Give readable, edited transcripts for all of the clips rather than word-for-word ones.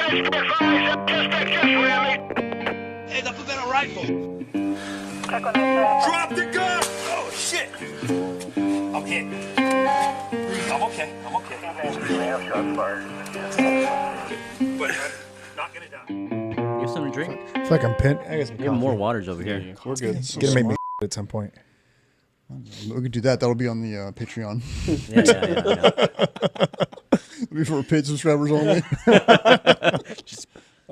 Hey, the pimento rifle. Drop the gun! Oh, shit! I'm hit. I'm okay. But I'm not gonna die. You have something to drink? I feel like I'm pinned. I got some We have more waters over here. We're good. It's gonna make me at some point. We could do that. That'll be on the Patreon. Yeah. It'll be for paid subscribers only.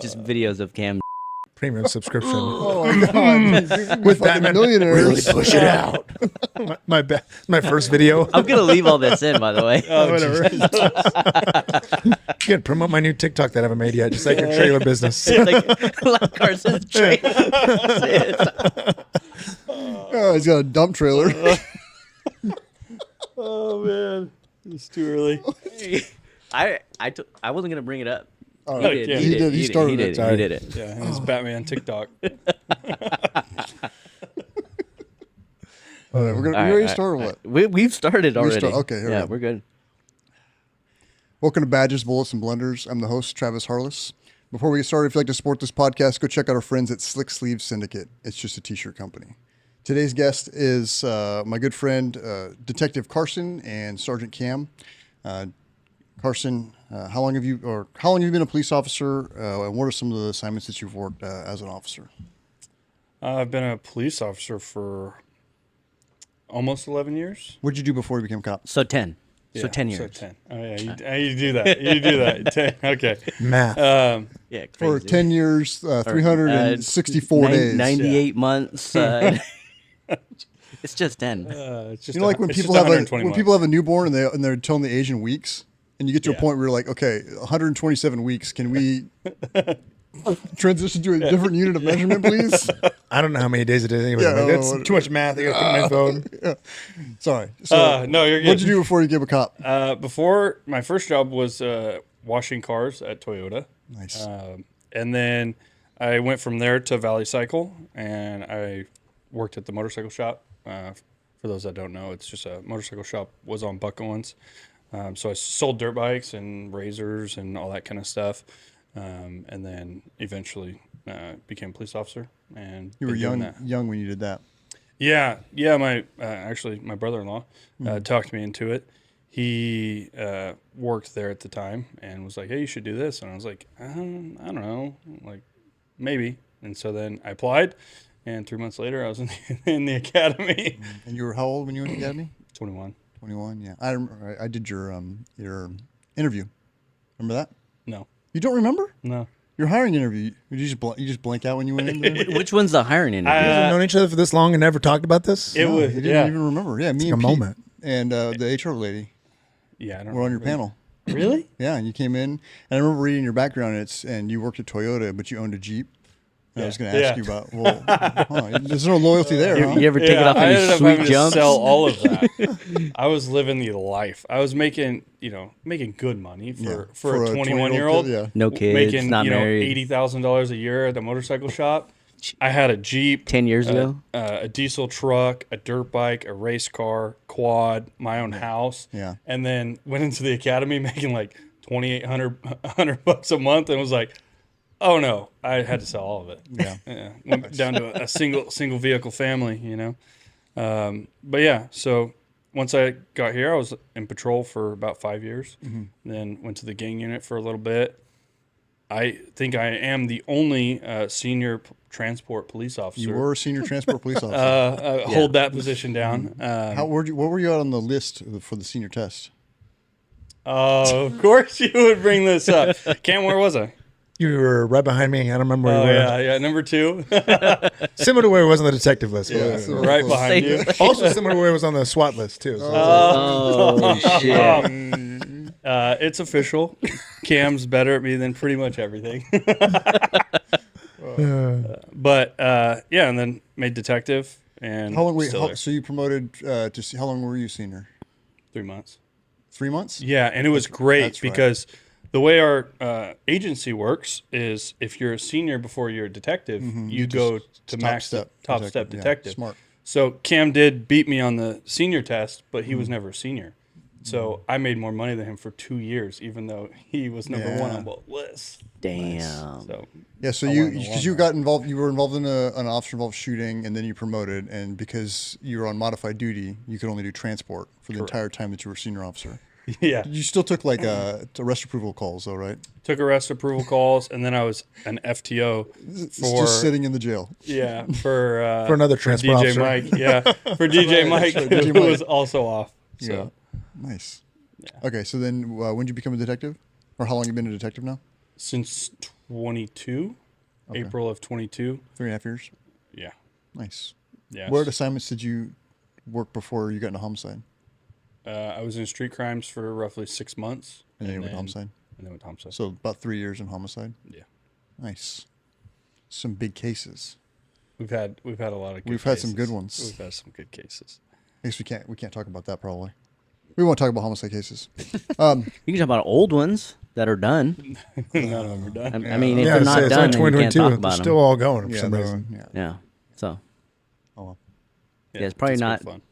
Just videos of Cam. Premium subscription. Oh my god! With that millionaires, Really push it out. my first video. I'm gonna leave all this in, by the way. Whatever. Good. Promote my new TikTok that I haven't made yet. Just like your trailer business. like Carson's trailer. Oh, he's got a dump trailer. Oh man, it's too early. I wasn't gonna bring it up. Oh, He did. He started it. He did it. Yeah, and it's Batman TikTok. All right, we already started. What? We've started already. Okay, here we go. We're good. Welcome to Badges, Bullets, and Blenders. I'm the host, Travis Harless. Before we get started, if you'd like to support this podcast, go check out our friends at Slick Sleeve Syndicate. It's just a t-shirt company. Today's guest is my good friend, Detective Carson and Sergeant Cam. Carson, how long have you been a police officer, and what are some of the assignments that you've worked as an officer? I've been a police officer for almost 11 years. What did you do before you became a cop? So 10. So Yeah, 10 years. So 10. Oh yeah, you do that. You do that. 10. Okay. Math. Yeah. Crazy. For 10 years, 364 days. 98 months. It's just 10. It's just Like when it's people just have 120 months. people have a newborn and they're telling the age in weeks, and you get to a point where you're like, okay, 127 weeks. Can we transition to a different unit of measurement, please? I don't know how many days it is anyway. Yeah, Like, that's too much math. I gotta put my phone. Yeah. Sorry. So, No, you're good. what'd you do before you became a cop? Before, my first job was washing cars at Toyota. Nice. And then I went from there to Valley Cycle, and I worked at the motorcycle shop. For those that don't know, it's just a motorcycle shop. Was on Buck Owens. So I sold dirt bikes and razors and all that kind of stuff. And then eventually became a police officer. And You were been doing that. young when you did that. Yeah. My actually my brother-in-law talked me into it. He worked there at the time and was like, "Hey, you should do this." And I was like, I don't know, like maybe. And so then I applied, and 3 months later, I was in the academy. And you were how old when you went to the academy? 21. 21. Yeah, I remember. I did your interview. Remember that? No. You don't remember? No. Your hiring interview. You just blank out when you went in there? Which one's the hiring interview? You guys have known each other for this long and never talked about this? It was. You didn't even remember. Yeah, me like and a Pete moment. and the HR lady Yeah, I don't were on your remember. panel. Really? Yeah, and you came in, and I remember reading your background. And you worked at Toyota, but you owned a Jeep. And I was going to ask you about, there's no loyalty there, huh? You ever take it off I any ended up sweet having jumps? to sell all of that. I was living the life. I was making good money for a 21-year-old. Yeah. No kids, making not married. $80,000 a year at the motorcycle shop. I had a Jeep 10 years ago? a diesel truck, a dirt bike, a race car, quad, my own house. Yeah. And then went into the academy making like $2,800 a month, and was like, oh no, I had to sell all of it. Yeah. Went down to a single vehicle family, But yeah, so once I got here, I was in patrol for about 5 years. Mm-hmm. Then went to the gang unit for a little bit. I think I am the only senior transport police officer. You were a senior transport police officer. Hold that position down. What were you at on the list for the senior test? Of course you would bring this up. Cam, where was I? You were right behind me. I don't remember where you were. Yeah, number 2. Similar to where it was on the detective list. Yeah, but- Right behind you. Also similar to where it was on the SWAT list, too. So. Oh, shit. It's official. Cam's better at me than pretty much everything. But and then made detective. And How long? still there. So you promoted to see? How long were you senior? 3 months. 3 months? Yeah, and it was great that's right. because the way our agency works is if you're a senior before you're a detective, you go to top step detective. Yeah, smart. So Cam did beat me on the senior test, but he was never a senior. So I made more money than him for 2 years, even though he was number one Yeah. on both lists. Damn. So Yeah, so I you went in the because long you run. got involved, you were involved in an officer involved shooting, and then you promoted, and because you were on modified duty, you could only do transport for the entire time that you were senior officer. Yeah, You still took like arrest approval calls, though, right? took arrest approval calls, and then I was an FTO It's for just sitting in the jail. yeah for For another transport DJ officer. Mike. Yeah, for DJ Mike, right, DJ who Mike. was also off. So Nice. Okay, so then when did you become a detective, or how long you been a detective now? since 22, April of 22. 3.5 years. Yeah, Nice. yeah. What assignments did you work before you got into homicide? I was in street crimes for roughly 6 months, And then you went to homicide. And then went to homicide. So about 3 years in homicide. Yeah, Nice. Some big cases. we've had a lot of. Good We've had some cases. good ones. We've had some good cases. I guess we can't talk about that probably. We won't talk about homicide cases. You can talk about old ones that are done. None of them are done. I mean, if Yeah, they're it's not only done, then you can't 2022. talk They're about still them. all going for Yeah, some they're- reason. yeah. Yeah. So Oh well. yeah, it's probably it's been not. fun.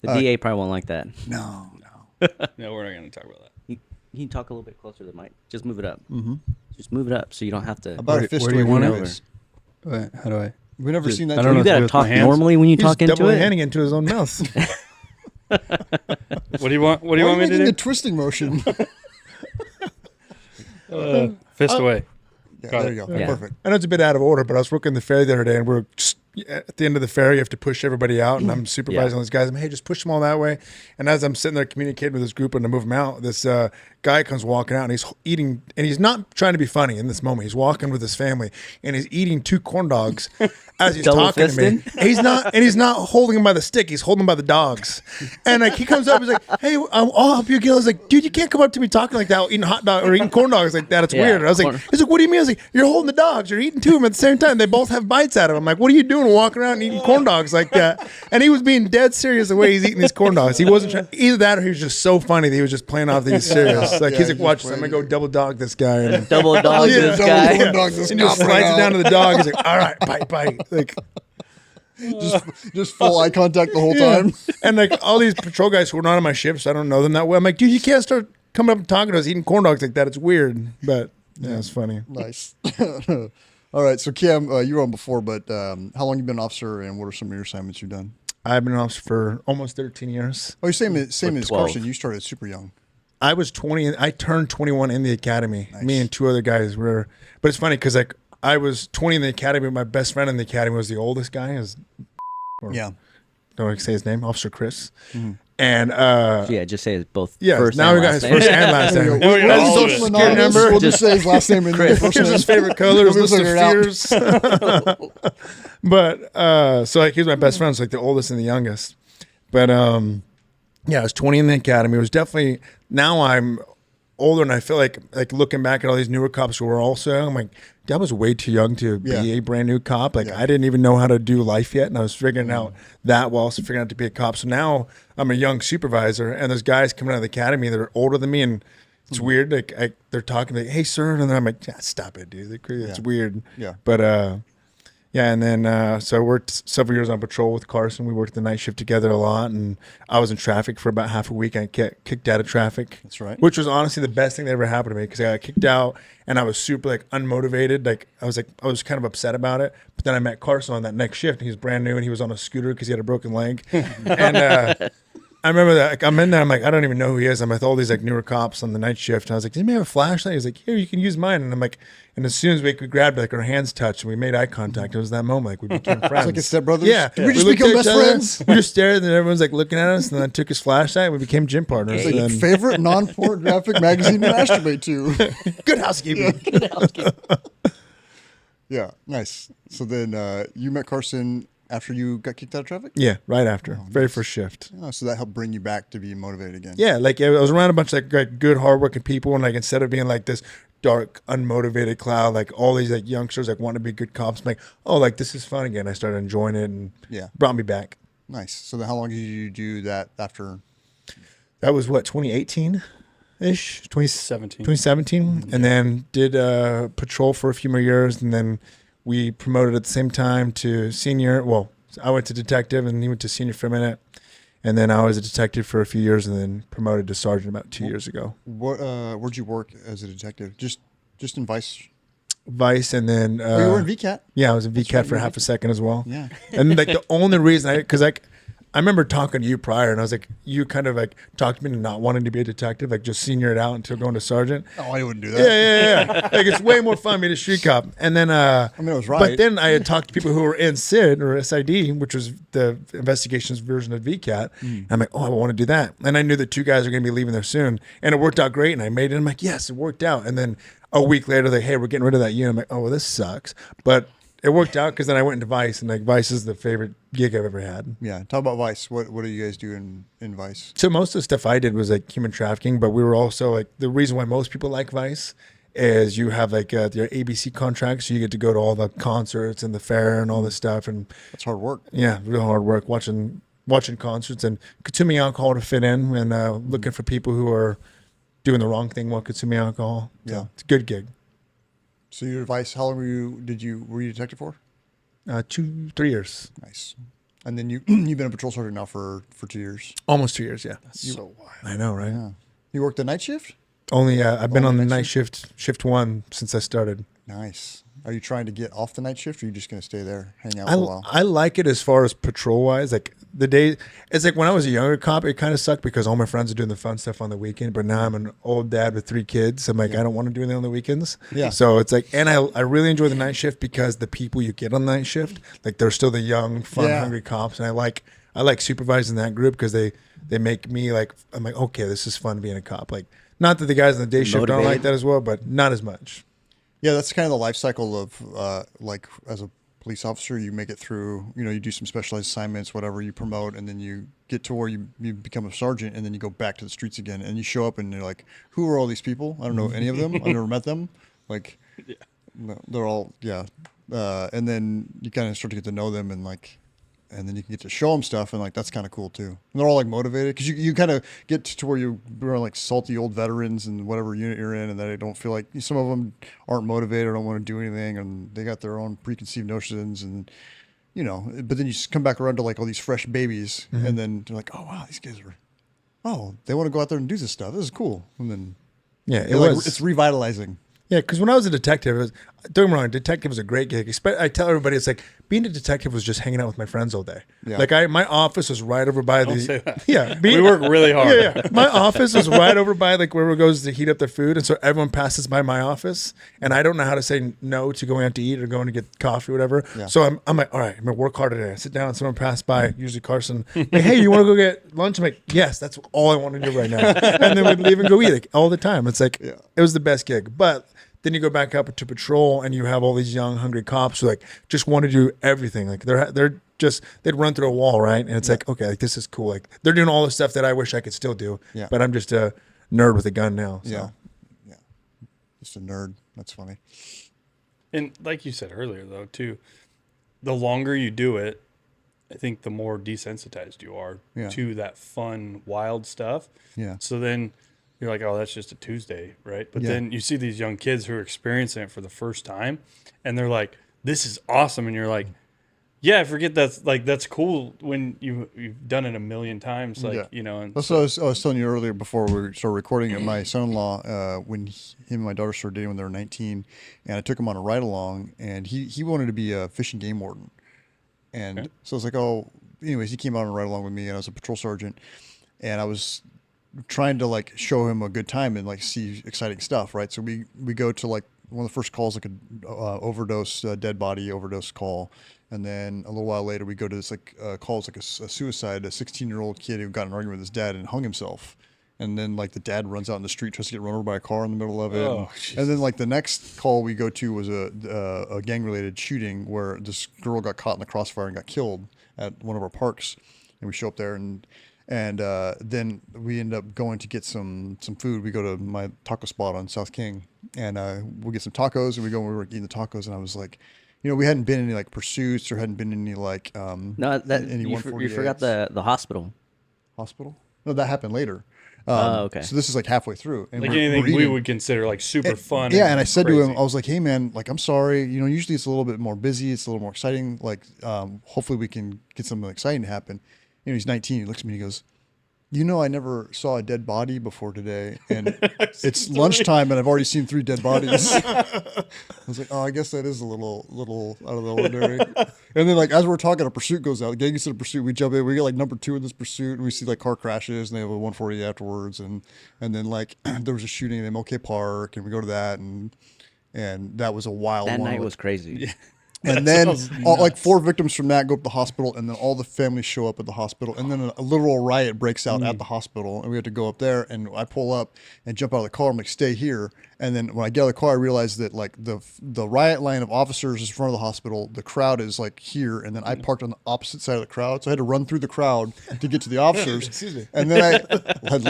The DA probably won't like that. No. No, we're not going to talk about that. You can talk a little bit closer to the mic. Just move it up. Mm-hmm. Just move it up so you don't have to. About a fist where do you away want from it? yours. Wait, how do I? We've never seen that. I don't know You if it gotta goes talk my hands. normally when you He's talk into double it. handing into his own mouth. What do you want? What do you Why are want me you to making a do? twisting motion? Fist away. Yeah, Got there it. you go. Yeah. Perfect. I know it's a bit out of order, but I was working the ferry the other day, and we're just at the end of the ferry. You have to push everybody out, and I'm supervising these guys. I'm, hey, just push them all that way. And as I'm sitting there communicating with this group and to move them out, this guy comes walking out, and he's eating, and he's not trying to be funny in this moment. He's walking with his family, and he's eating 2 corn dogs as he's talking to me. Double-fisted? And he's not holding him by the stick. He's holding him by the dogs. And like he comes up, he's like, "Hey, I'll help you again." I was like, "Dude, you can't come up to me talking like that, eating hot dog or eating corn dogs like that. It's Yeah, weird." And I was like, corn- "He's like, what do you mean?" I was like, "You're holding the dogs. You're eating 2 of them at the same time. They both have bites out of them." I'm like, "What are you doing, walking around and eating corn dogs like that?" And he was being dead serious the way he's eating these corn dogs. He wasn't trying, either that or he was just so funny that he was just playing off that he's serious. Like Yeah, he's he's like, just "Watch this. I'm playing gonna go double dog this guy." And Double dog Yeah, this double guy. corn dog this and just cop slides right it down out. to the dog. He's like, "All right, bite." Like. Just full eye contact the whole Yeah. time. And like all these patrol guys who are not on my shift, so I don't know them that well. I'm like, dude, you can't start coming up and talking to us eating corn dogs like that. It's weird. But yeah, it's funny. Nice. All right. So Cam, you were on before, but how long you been an officer, and what are some of your assignments you've done? I've been an officer for almost 13 years. Oh, you're same as 12. Carson. You started super young. I was 20 and I turned 21 in the academy. Me and 2 other guys were, but it's funny because like I was 20 in the academy. My best friend in the academy was the oldest guy. Yeah. Don't want to say his name, Officer Chris. Mm-hmm. And Yeah, just say both. yeah, first now and we got last his name. first and last name. Now we got That's all his of social it. security number. We'll just say his last name in there. First Here's name. his favorite color, his We'll list of figure it out. fears. But so like he's my best friend, so like the oldest and the youngest. But yeah, I was 20 in the academy. It was definitely, now I'm older and I feel like looking back at all these newer cops who were also young, I'm like, that was way too young to be Yeah. a brand new cop. Like Yeah. I didn't even know how to do life yet, and I was figuring out that while also figuring out to be a cop. So now I'm a young supervisor, and there's guys coming out of the academy that are older than me, and it's weird. Like they're talking like, "Hey, sir," and then I'm like, "Stop it, dude. It's weird." Yeah. But yeah, and then so I worked several years on patrol with Carson. We worked the night shift together a lot, and I was in traffic for about half a week. I got kicked out of traffic. That's right. Which was honestly the best thing that ever happened to me because I got kicked out, and I was super like unmotivated. I was kind of upset about it. But then I met Carson on that next shift. And he was brand new, and he was on a scooter because he had a broken leg. And I remember that like, I'm in there. I'm like, I don't even know who he is. I'm with all these like newer cops on the night shift. And I was like, "Does anybody have a flashlight?" He's like, "Here, you can use mine." And I'm like, and as soon as we grabbed, like our hands touched and we made eye contact, it was that moment like we became friends. like a stepbrothers? Yeah. Did we just looked become at best each other, friends? We just stared, and then everyone's like looking at us. And then I took his flashlight, and we became gym partners. Like, And then, favorite non-pornographic magazine to masturbate to. good housekeeping. Yeah, nice. So then you met Carson after you got kicked out of traffic? Yeah, right after very first shift. Oh, so that helped bring you back to be motivated again. Yeah, like I was around a bunch of like good, hardworking people, and like instead of being like this dark, unmotivated cloud, like all these like youngsters like want to be good cops, I'm like, oh, like this is fun again. I started enjoying it, and brought me back. Nice. So then how long did you do that after? That was what 2018 ish, 17. 2017, and then did patrol for a few more years, and then we promoted at the same time to senior. Well, I went to detective, and he went to senior for a minute. And then I was a detective for a few years, and then promoted to sergeant about 2 years ago. Where'd you work as a detective? Just in Vice. Vice, and then You were in VCAT. yeah, I was in VCAT right, for you half a second as well. Yeah. And like the only reason because I remember talking to you prior, and I was like, you kind of like talked to me into not wanting to be a detective, like just senior it out until going to sergeant. Oh, I wouldn't do that. Yeah. Like it's way more fun being a street cop. And then, I mean, it was right. But then I had talked to people who were in SID or SID, which was the investigations version of VCAT. And I'm like, oh, I want to do that. And I knew that 2 guys are going to be leaving there soon, and it worked out great. And I made it. I'm like, yes, it worked out. And then a week later, they're like, hey, we're getting rid of that unit. I'm like, oh, well, this sucks. But it worked out because then I went into Vice, and like Vice is the favorite gig I've ever had. Yeah. Talk about Vice. What do you guys do in Vice? So most of the stuff I did was like human trafficking, but we were also like the reason why most people like Vice is you have like your ABC contract, so you get to go to all the concerts and the fair and all this stuff, and That's hard work. yeah, real hard work watching concerts and consuming alcohol to fit in, and looking for people who are doing the wrong thing while consuming alcohol. So Yeah. it's a good gig. So your Vice, how long were you a detective for? 2-3 years, Nice. And then you've been a patrol sergeant now for 2 years. almost 2 years. Yeah, So wild. I know, right? Yeah. You worked the night shift? Only I've been Oh, on the night night shift 1 since I started. Nice. Are you trying to get off the night shift, or are you just going to stay there, hang out for a while? I like it as far as patrol wise. Like the day, it's like when I was a younger cop, it kind of sucked because all my friends are doing the fun stuff on the weekend. But now I'm an old dad with 3 kids. I'm like, I don't want to do anything on the weekends. Yeah. So it's like, and I really enjoy the night shift because the people you get on the night shift, like they're still the young, fun, Yeah. hungry cops, and I like supervising that group because they make me like, I'm like, okay, this is fun being a cop. Like, not that the guys on the day shift don't like Motivated. that as well, but not as much. Yeah, that's kind of the life cycle of like as a police officer, you make it through, you do some specialized assignments, whatever, you promote, and then you get to where you become a sergeant, and then you go back to the streets again, and you show up and you're like, who are all these people? I don't know any of them. I've never met them. Like, no, they're all, yeah. And then you kind of start to get to know them, and then you can get to show them stuff, and like that's kind of cool too. And they're all like motivated because you kind of get to where you're like salty old veterans and whatever unit you're in, and they don't feel like some of them aren't motivated or don't want to do anything, and they got their own preconceived notions, and But then you just come back around to like all these fresh babies, and then you're like, oh wow, these guys they want to go out there and do this stuff. This is cool, and then Yeah, it like, was. it's revitalizing. Yeah, because when I was a detective, don't get me wrong, detective was a great gig. I tell everybody, it's like being a detective was just hanging out with my friends all day. Yeah. Like my office was right over by Don't say that. Yeah, We work really hard. Yeah. My office was right over by like wherever goes to heat up the food, and so everyone passes by my office, and I don't know how to say no to going out to eat or going to get coffee or whatever. Yeah. So I'm like, all right, I'm gonna work hard today. I sit down, and someone passed by, usually Carson. Like, hey, you want to go get lunch? I'm like, yes, that's all I want to do right now. And then we'd leave and go eat like, all the time. It's like it was the best gig, but. Then you go back up to patrol, and you have all these young, hungry cops who like just want to do everything. Like they'd run through a wall, right? And it's like, okay, like this is cool. Like they're doing all the stuff that I wish I could still do. Yeah. But I'm just a nerd with a gun now. So. Yeah, just a nerd. That's funny. And like you said earlier, though, too, the longer you do it, I think the more desensitized you are to that fun, wild stuff. Yeah. So then you're like, oh, that's just a Tuesday, right? But Yeah. then you see these young kids who are experiencing it for the first time, and they're like, this is awesome. And you're like, yeah, I forget that's cool when you've done it a million times, like, And That's what I was telling you earlier before we started recording it. My son-in-law, when him and my daughter started dating when they were 19, and I took him on a ride along, and he wanted to be a fish and game warden. And so I was like, oh, anyways, he came out on a ride along with me, and I was a patrol sergeant, and I was trying to like show him a good time and like see exciting stuff, right? So we go to like one of the first calls, like a dead body overdose call, and then a little while later we go to this like calls like a suicide, a 16-year-old kid who got in an argument with his dad and hung himself, and then like the dad runs out in the street, tries to get run over by a car in the middle of it, and then like the next call we go to was a gang-related shooting where this girl got caught in the crossfire and got killed at one of our parks, and we show up there and then we end up going to get some food. We go to my taco spot on South King, and we get some tacos, and we were eating the tacos, and I was like, we hadn't been in any like pursuits or hadn't been in any like No, that any you forgot 148s. the hospital. Hospital. No, that happened later. Okay. So this is like halfway through, and like we're anything we eating. would consider like super fun. Yeah, and I said to him, crazy. I was like, "Hey, man, like I'm sorry. Usually it's a little bit more busy. It's a little more exciting. Like, hopefully we can get something exciting to happen." he's 19. He looks at me and he goes, "You know, I never saw a dead body before today, and it's lunchtime, and I've already seen 3 dead bodies." I was like, "Oh, I guess that is a little out of the ordinary." And then, like, as we're talking, a pursuit goes out. Gang gets in a pursuit. We jump in. We get like number 2 in this pursuit, and we see like car crashes, and they have a 140 afterwards. And then like there was a shooting in MLK Park, and we go to that, and that was a wild That one. night was crazy. And then like 4 victims from that go to the hospital, and then all the families show up at the hospital, and then a literal riot breaks out at the hospital, and we have to go up there, and I pull up and jump out of the car. I'm like, "Stay here." And then when I get out of the car, I realize that like the riot line of officers is in front of the hospital. The crowd is like here, and then I parked on the opposite side of the crowd, so I had to run through the crowd to get to the officers. Excuse me. And then I had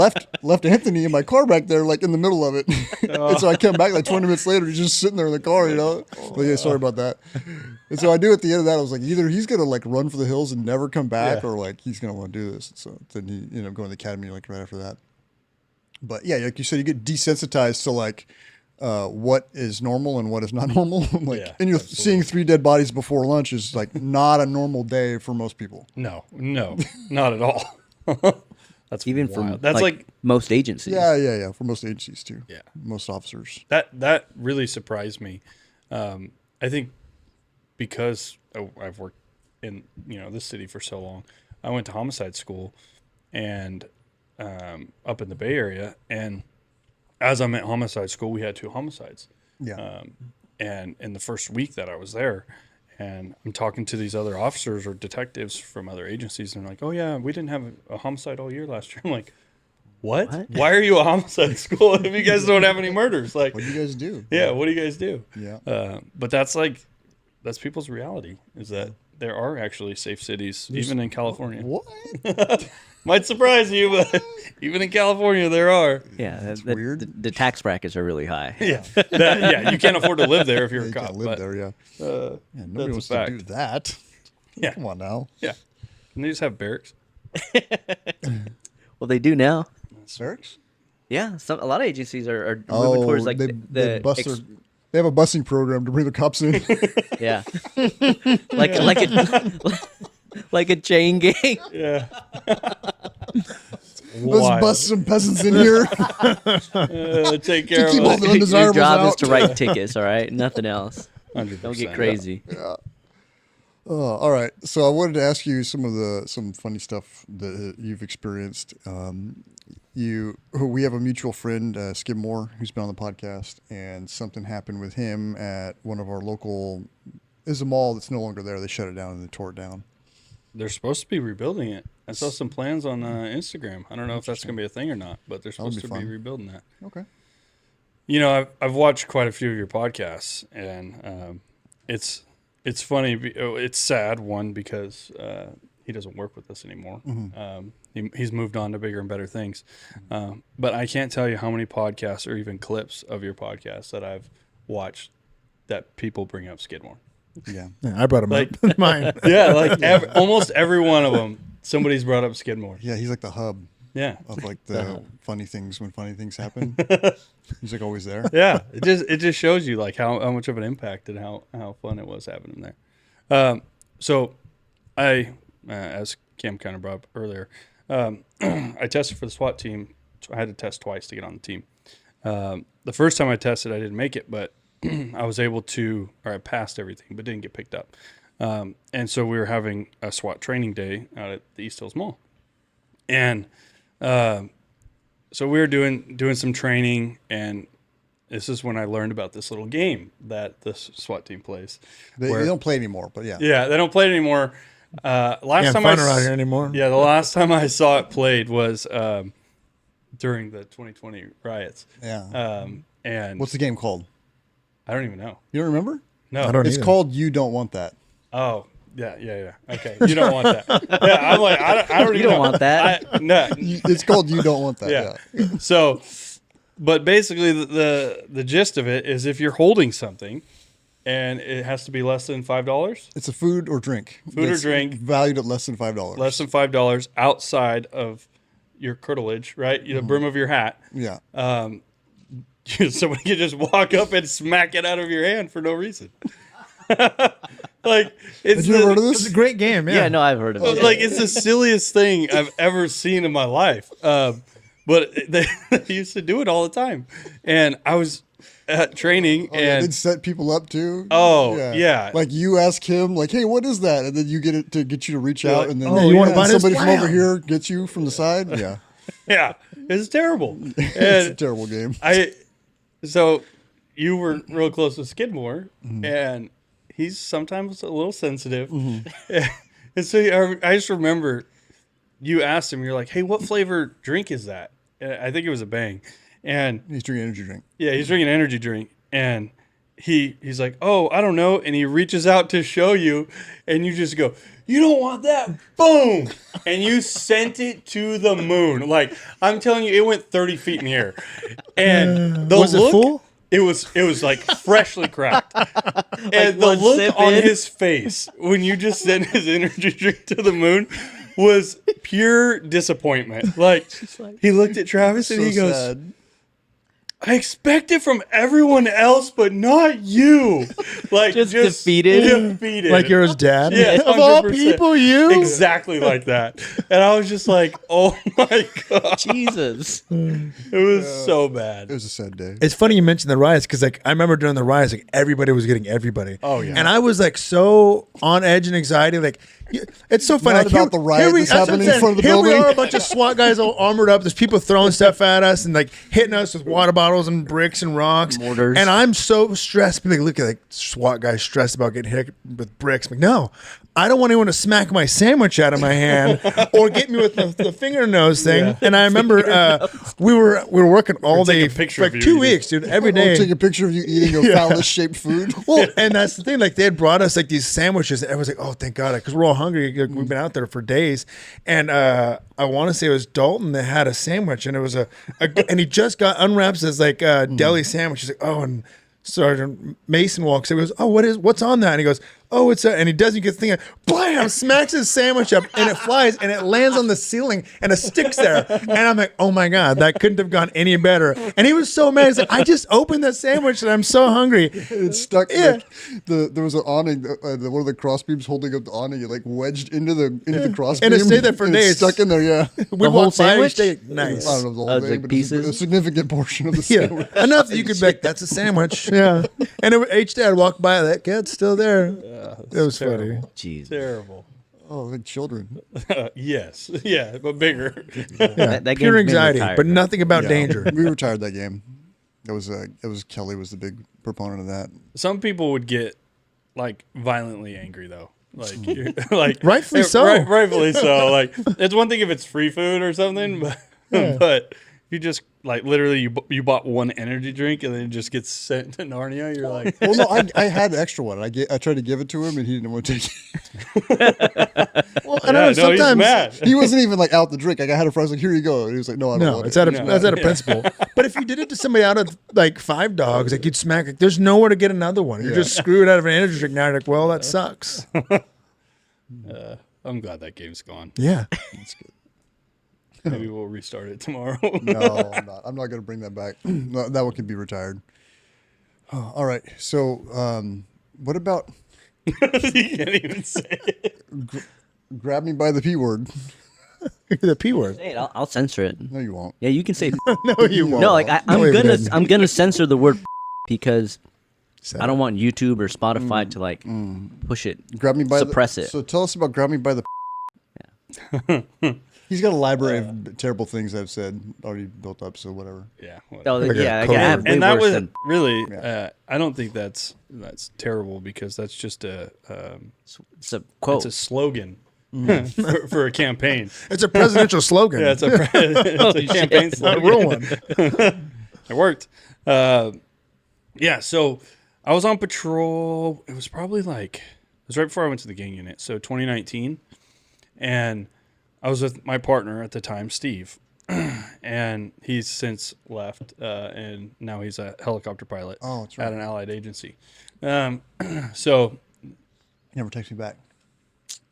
left Anthony in my car back there, like in the middle of it. And so I came back like 20 minutes later, he's just sitting there in the car, you know. Like, yeah, sorry about that. And so I knew at the end of that, I was like, either he's gonna like run for the hills and never come back, or like he's gonna want to do this. So then he ended up going to the academy like right after that. But yeah, like you said, you get desensitized to like what is normal and what is not normal. Like, Yeah, and you're absolutely. seeing 3 dead bodies before lunch is like not a normal day for most people. No, not at all. That's Even from wild. That's like most agencies. Yeah. For most agencies too. Yeah. Most officers. that really surprised me. I think because I've worked in this city for so long, I went to homicide school, and up in the Bay Area, and as I'm at homicide school, we had 2 homicides. Yeah. And in the first week that I was there, and I'm talking to these other officers or detectives from other agencies, and they're like, "Oh yeah, we didn't have a homicide all year last year." I'm like, What? Why are you a homicide school if you guys don't have any murders? Like, What do you guys do? yeah, what do you guys do? Yeah. But that's people's reality, is that there are actually safe cities, even in California. What? Might surprise you, but even in California, there are. Yeah, That's the, weird. The tax brackets are really high. Yeah, you can't afford to live there if you're You a cop. can't live but, there, yeah. Uh, Yeah, nobody that's a wants to fact. do that. Yeah. Come on now. Yeah. Can they just have barracks? Well, they do now. Barracks? Yeah, a lot of agencies are moving towards like they have a busing program to bring the cops in. yeah, like a chain gang. Yeah. Let's bust some peasants in here. Take care keep of all us. the Your undesirables job is out. to write tickets. All right, nothing else. 100%. Don't get crazy. All right. So I wanted to ask you some funny stuff that you've experienced. We have a mutual friend, Skip Moore, who's been on the podcast, and something happened with him at one of our local. Is a mall that's no longer there. They shut it down and they tore it down. They're supposed to be rebuilding it. I saw some plans on Instagram. I don't know if that's going to be a thing or not, but they're supposed be to fun. be rebuilding that. Okay. You know, I've watched quite a few of your podcasts, and it's funny. It's sad, one, because he doesn't work with us anymore. He's moved on to bigger and better things. But I can't tell you how many podcasts or even clips of your podcast that I've watched that people bring up Skidmore. Yeah. Yeah, I brought him up. Mine. Yeah, like almost every one of them, somebody's brought up Skidmore. Yeah. He's like the hub Yeah. of like the funny things when funny things happen. He's like always there. Yeah, it just shows you like how much of an impact and how fun it was having him there. So I, as Cam kind of brought up earlier, I tested for the SWAT team. I had to test twice to get on the team. The first time I tested, I didn't make it, but I was able to, or I passed everything, but didn't get picked up. And so we were having a SWAT training day out at the East Hills Mall, and so we were doing some training, and this is when I learned about this little game that the SWAT team plays. They don't play anymore, but yeah. Yeah, they don't play it anymore. Last Can't time fun around here anymore. Yeah, the last time I saw it played was during the 2020 riots. Yeah. And What's the game called? I don't even know. You don't remember? No. I don't It's either. called You Don't Want That. Oh, yeah. Okay, you don't want that. Yeah, I'm like, I don't You even don't know. want that. No. It's called You Don't Want That. Yeah. So, but basically the gist of it is if you're holding something and it has to be less than $5, It's a food or drink. Food or that's drink. valued at less than $5. less than $5 outside of your curtilage, right? The brim of your hat. Yeah. Somebody can just walk up and smack it out of your hand for no reason. Like it's Did you ever heard of It's a this? great game. Yeah. Yeah, no, I've heard of it. like it's the silliest thing I've ever seen in my life. But they used to do it all the time, and I was at training Oh, yeah, and they'd set people up too. Oh, yeah. Like you ask him, like, "Hey, what is that?" And then you get it to get you to reach out, like, and then "Oh, you wanna buy this? somebody from Wow." over here gets you from the side. Yeah, yeah, it's terrible. it's a And terrible game. so you were real close with Skidmore, Mm-hmm. and he's sometimes a little sensitive. And so I just remember you asked him, you're like, "Hey, what flavor drink is that?" And I think it was a Bang, and He's drinking energy drink. yeah, he's drinking an energy drink, and he's like, "Oh, I don't know," and he reaches out to show you, and you just go, "You don't want that," boom, and you sent it to the moon. Like I'm telling you, it went 30 feet in the air, and the Was it look, full? It was like freshly cracked, and the one look sip on in? his face when you just sent his energy drink to the moon was pure disappointment. Like he looked at Travis and he goes, sad. "I expect it from everyone else, but not you." Like Just defeated? defeated. Like you're his dad. Yeah, Of all 100%. people, you. exactly like that. And I was just like, "Oh my god, Jesus. it was so bad." It was a sad day. It's funny you mentioned the riots because like I remember during the riots, like everybody was getting everybody. Oh, yeah. And I was like so on edge and anxiety. Like it's so funny. Not like, about the riot that's what I'm happening in saying. front of the Here building. we are, a bunch of SWAT guys all armored up. There's people throwing stuff at us and like hitting us with water bottles and bricks and rocks. Mortars. And I'm so stressed. Like look at like SWAT guys stressed about getting hit with bricks. I'm like no. I don't want anyone to smack my sandwich out of my hand or get me with the finger nose thing. Yeah. And I remember we were working all take day a picture for of like you 2 eating. weeks, dude. Every I'll day. take a picture of you eating a phallus-shaped food. Well, and that's the thing. Like they had brought us like these sandwiches, and I was like, "Oh, thank God!" Because we're all hungry. Like, we've been out there for days, and I want to say it was Dalton that had a sandwich, and it was and he just got unwraps as like a deli sandwich. He's like, "Oh," and Sergeant Mason walks in. He goes, "Oh, what's on that?" And he goes, "Oh, it's a," and he doesn't get the thing. Blam! Smacks his sandwich up, and it flies, and it lands on the ceiling, and it sticks there. And I'm like, "Oh my God, that couldn't have gone any better." And he was so mad. He's like, "I just opened that sandwich, and I'm so hungry." It's stuck. Yeah. Like, there was an awning. One of the cross beams holding up the awning. It like wedged into the cross And beam. it stayed there for and it's days. stuck in there. Yeah. We whole walked by each sandwich? day. Nice. I don't know the whole Oh, it's thing, like but it's a pieces? significant portion of the Yeah, sandwich. enough that you could be like, "That's a sandwich." Yeah, and each day I'd walk by, that kid's still there. It was funny. Jesus. Terrible. Oh, like children. Yes, yeah, but bigger. Yeah, That game's pure been anxiety, retired, but right? nothing about Yeah. danger. We retired that game. It was Kelly was the big proponent of that. Some people would get like violently angry though. Like Rightfully so. Rightfully so. Like it's one thing if it's free food or something, but you just like literally you bought one energy drink and then it just gets sent to Narnia. You're like, Well, no, I had an extra one. I tried to give it to him, and he didn't want to take it. Well, yeah, I know no, he's sometimes. mad. He wasn't even like out the drink. Like I had a friend was like, "Here you go," and he was like, "No, I don't No, want it's it." out of No. that's out of principle. But if you did it to somebody out of like 5 dogs, like you'd smack. Like, there's nowhere to get another one. You're Yeah. just screwed out of an energy drink now. You're like, well, that sucks. I'm glad that game's gone. Yeah. Maybe we'll restart it tomorrow. No, I'm not. I'm not going to bring that back. No, that one can be retired. Oh, all right. So, what about You can't even say it. grab me by the P word? The P word. Say it, I'll censor it. No, you won't. Yeah, you can say. No, you won't. No, like No, you didn't. I'm gonna censor the word because Sad. I don't want YouTube or Spotify to like push it, Grab me by suppress the. it. So tell us about grab me by the. He's got a library of terrible things I've said already built up. So whatever. Yeah. Oh, Like a yeah, like, code I have word. way And that worse was than really. Yeah. I don't think that's terrible because that's just a it's a quote. it's a slogan for a campaign. It's a presidential slogan. Yeah, it's a campaign a slogan. real one. It worked. Yeah, so I was on patrol. It was probably like it was right before I went to the gang unit. So 2019, and I was with my partner at the time, Steve, and he's since left, and now he's a helicopter pilot Oh, that's right. at an allied agency. So He never texts me back.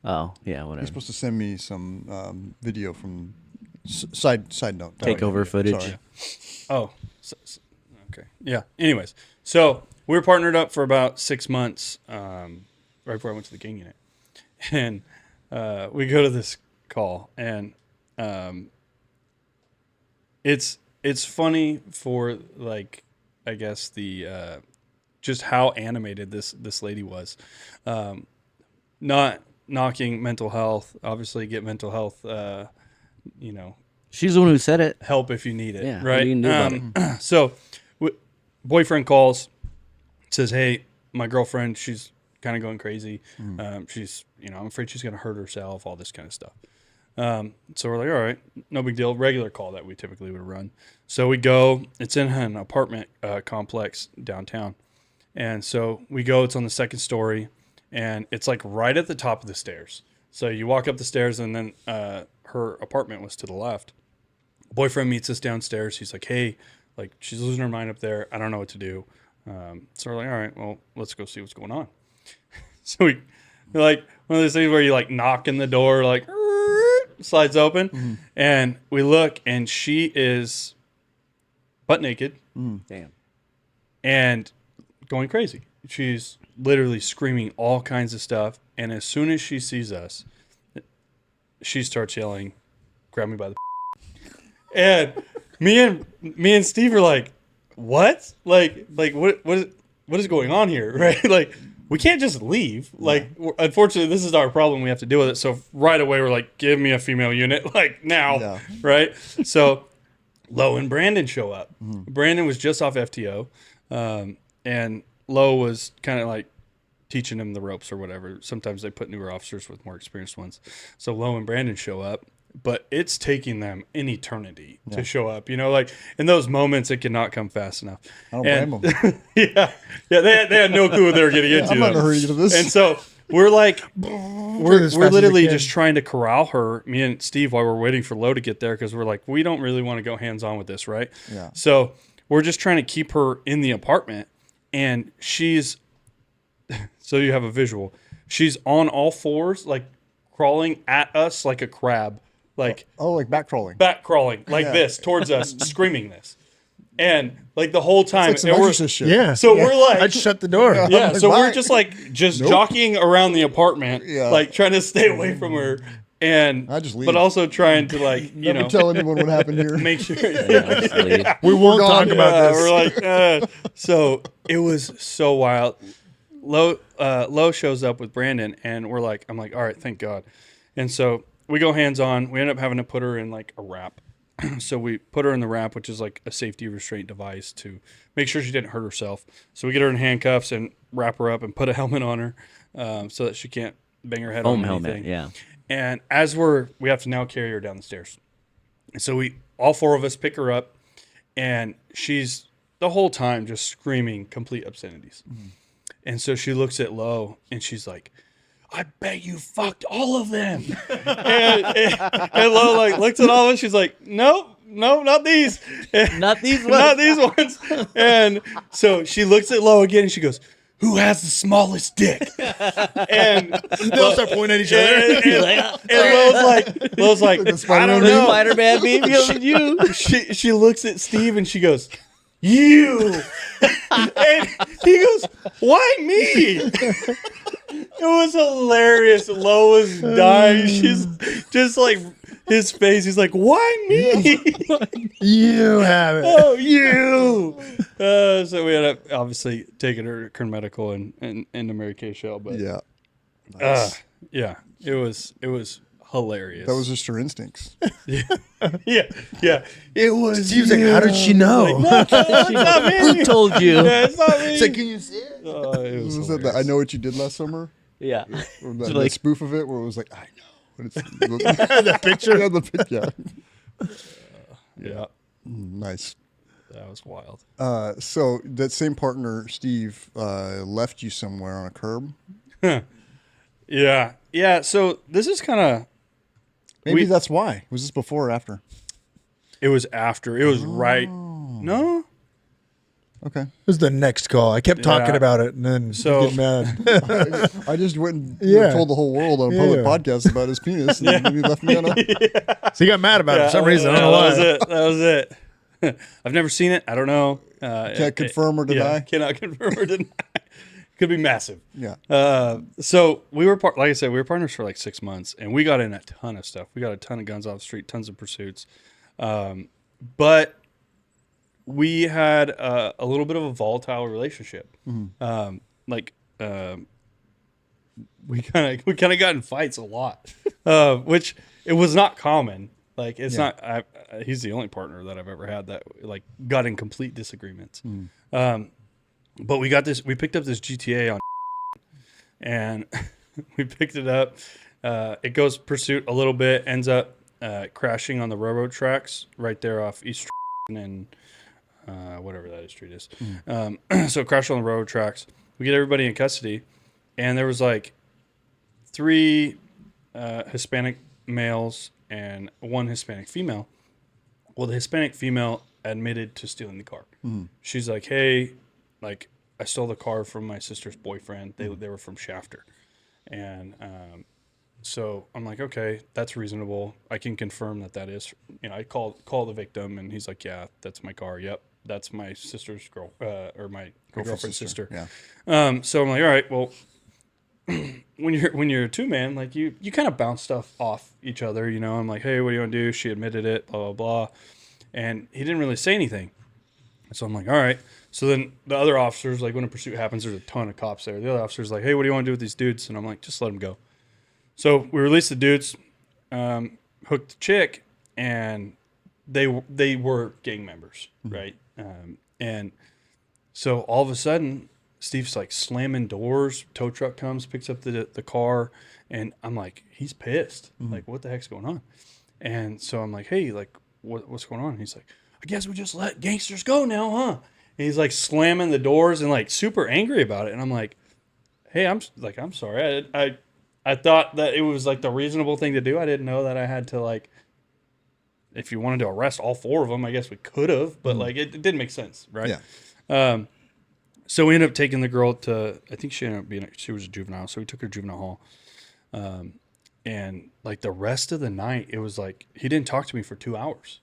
Oh yeah, He's whatever. supposed to send me some video from side note. Takeover footage. Sorry. Oh, okay. Yeah. Anyways, so we were partnered up for about 6 months, right before I went to the gang unit, and we go to this call, and it's funny for like, I guess the just how animated this lady was. Not knocking mental health. Obviously, get mental health. She's the one who said it. Help if you need it. Yeah, what right. do you do about it? So, boyfriend calls, says, "Hey, my girlfriend, she's kind of going crazy. She's, I'm afraid she's going to hurt herself. All this kind of stuff." So we're like, all right, no big deal. Regular call that we typically would run. So we go. It's in an apartment complex downtown, and so we go. It's on the second story, and it's like right at the top of the stairs. So you walk up the stairs, and then her apartment was to the left. Boyfriend meets us downstairs. He's like, "Hey, like she's losing her mind up there. I don't know what to do." So we're like, "All right, well, let's go see what's going on." So we're like one of those things where you like knock in the door, like slides open, and we look, and she is butt naked, Damn. and going crazy. She's literally screaming all kinds of stuff, and as soon as she sees us, she starts yelling, "Grab me by the." And me and Steve are like, "What? Like what is going on here?" Right? Like, we can't just leave. Like, unfortunately, this is our problem. We have to deal with it. So right away, we're like, "Give me a female unit, like now." Yeah. Right? So Lo and Brandon show up. Brandon was just off FTO, and Lo was kind of like teaching him the ropes or whatever. Sometimes they put newer officers with more experienced ones. So Lo and Brandon show up, but it's taking them an eternity to show up. Like in those moments, it cannot come fast enough. I don't blame them. Yeah, they had no clue what they were getting into. I'm not in a hurry to get to this. And so we're like, we're as fast as literally we can. just trying to corral her, me and Steve, while we're waiting for Lo to get there, because we're like, we don't really want to go hands-on with this, right? Yeah. So we're just trying to keep her in the apartment, and she's, so you have a visual, she's on all fours, like crawling at us like a crab, like like back crawling. back crawling like this towards us, screaming this. And like the whole time, It's like some and we're- Exorcist shit. Yeah. so we're like, I'd shut the door. yeah, so Bye. we're just like jockeying around the apartment, Yeah. like trying to stay away from her, and I just leave. but also trying to like Never tell anyone what happened here. make sure. Yeah, just leave. We won't talk gone. about Yeah, this. we're like, so it was so wild. Lo shows up with Brandon, and I'm like, all right, thank God. And so we go hands on. We end up having to put her in like a wrap. So we put her in the wrap, which is like a safety restraint device to make sure she didn't hurt herself. So we get her in handcuffs and wrap her up and put a helmet on her, so that she can't bang her head Foam on anything. helmet, yeah. And as we have to now carry her down the stairs. And so all four of us pick her up, and she's the whole time just screaming complete obscenities. And so she looks at Lo, and she's like, "I bet you fucked all of them." and Lo like looks at all of us. She's like, "No, not these. Not these ones. Not these ones." And so she looks at Lo again, and she goes, "Who has the smallest dick?" And They all start pointing at each other. and Lo's like, "I don't know." Spider-Man baby on you. She looks at Steve and she goes, "You." And he goes, "Why me?" It was hilarious. Lo was dying. She's just like, his face. He's like, "Why me?" You have it. Oh, you. So we ended up obviously taking her to Kern Medical and to Mary Kay Shell. But Yeah. yeah, it was hilarious. That was just her instincts. yeah. It was. Steve's like, how did she know? It's not me. Who told you? Yeah, it's not me. It's like, can you see it? Oh, it was Was that the I Know What You Did Last Summer? Yeah. Or So, that like- spoof of it where it was like, I know. And it's, That picture. yeah, the pic, yeah. Yeah, Nice. that was wild. So that same partner, Steve, left you somewhere on a curb. Yeah. So this is kind of. Maybe that's why. Was this before or after? It was after. It was right. No. Okay. It was the next call. I kept talking Yeah. about it, and then So- get mad. I just went and Yeah. told the whole world on a public Yeah. podcast about his penis, and then he left me on a. So he got mad about it for some reason. I don't know that why. was it. That was it. I've never seen it. I don't know. Can't confirm or deny. Yeah, cannot confirm or deny. Could be massive. Yeah. So we were like I said, we were partners for like 6 months, and we got in a ton of stuff. We got a ton of guns off the street, tons of pursuits, but we had a little bit of a volatile relationship. We kind of got in fights a lot, which it was not common. Like it's not. He's the only partner that I've ever had that like got in complete disagreements. But we picked up this GTA on, and we picked it up. It goes pursuit a little bit, ends up crashing on the railroad tracks right there off East and whatever that street is. So it crashed on the railroad tracks. We get everybody in custody, and there was like 3 Hispanic males and 1 Hispanic female. Well, the Hispanic female admitted to stealing the car. She's like, hey, like I stole the car from my sister's boyfriend. They were from Shafter. And so I'm like, okay, that's reasonable. I can confirm that is, I call the victim, and he's like, yeah, that's my car. Yep. That's my sister's girl, or my girlfriend's sister. Yeah. So I'm like, all right, well, when you're a 2-man, like you kind of bounce stuff off each other, I'm like, hey, what do you want to do? She admitted it, blah, blah, blah. And he didn't really say anything. So I'm like, all right. So then the other officers, like when a pursuit happens, there's a ton of cops there. The other officer's like, hey, what do you want to do with these dudes? And I'm like, just let them go. So we released the dudes, hooked the chick, and they were gang members, right? And so all of a sudden, Steve's like slamming doors. Tow truck comes, picks up the car, and I'm like, he's pissed. Like, what the heck's going on? And so I'm like, hey, like, what's going on? And he's like, I guess we just let gangsters go now, huh? And he's like slamming the doors and like super angry about it. And I'm like, hey, I'm sorry. I thought that it was like the reasonable thing to do. I didn't know that I had to like, if you wanted to arrest all 4 of them, I guess we could have, but like it didn't make sense, right? Yeah. So we ended up taking the girl to, I think she was a juvenile, so we took her to juvenile hall. And like the rest of the night, it was like, he didn't talk to me for 2 hours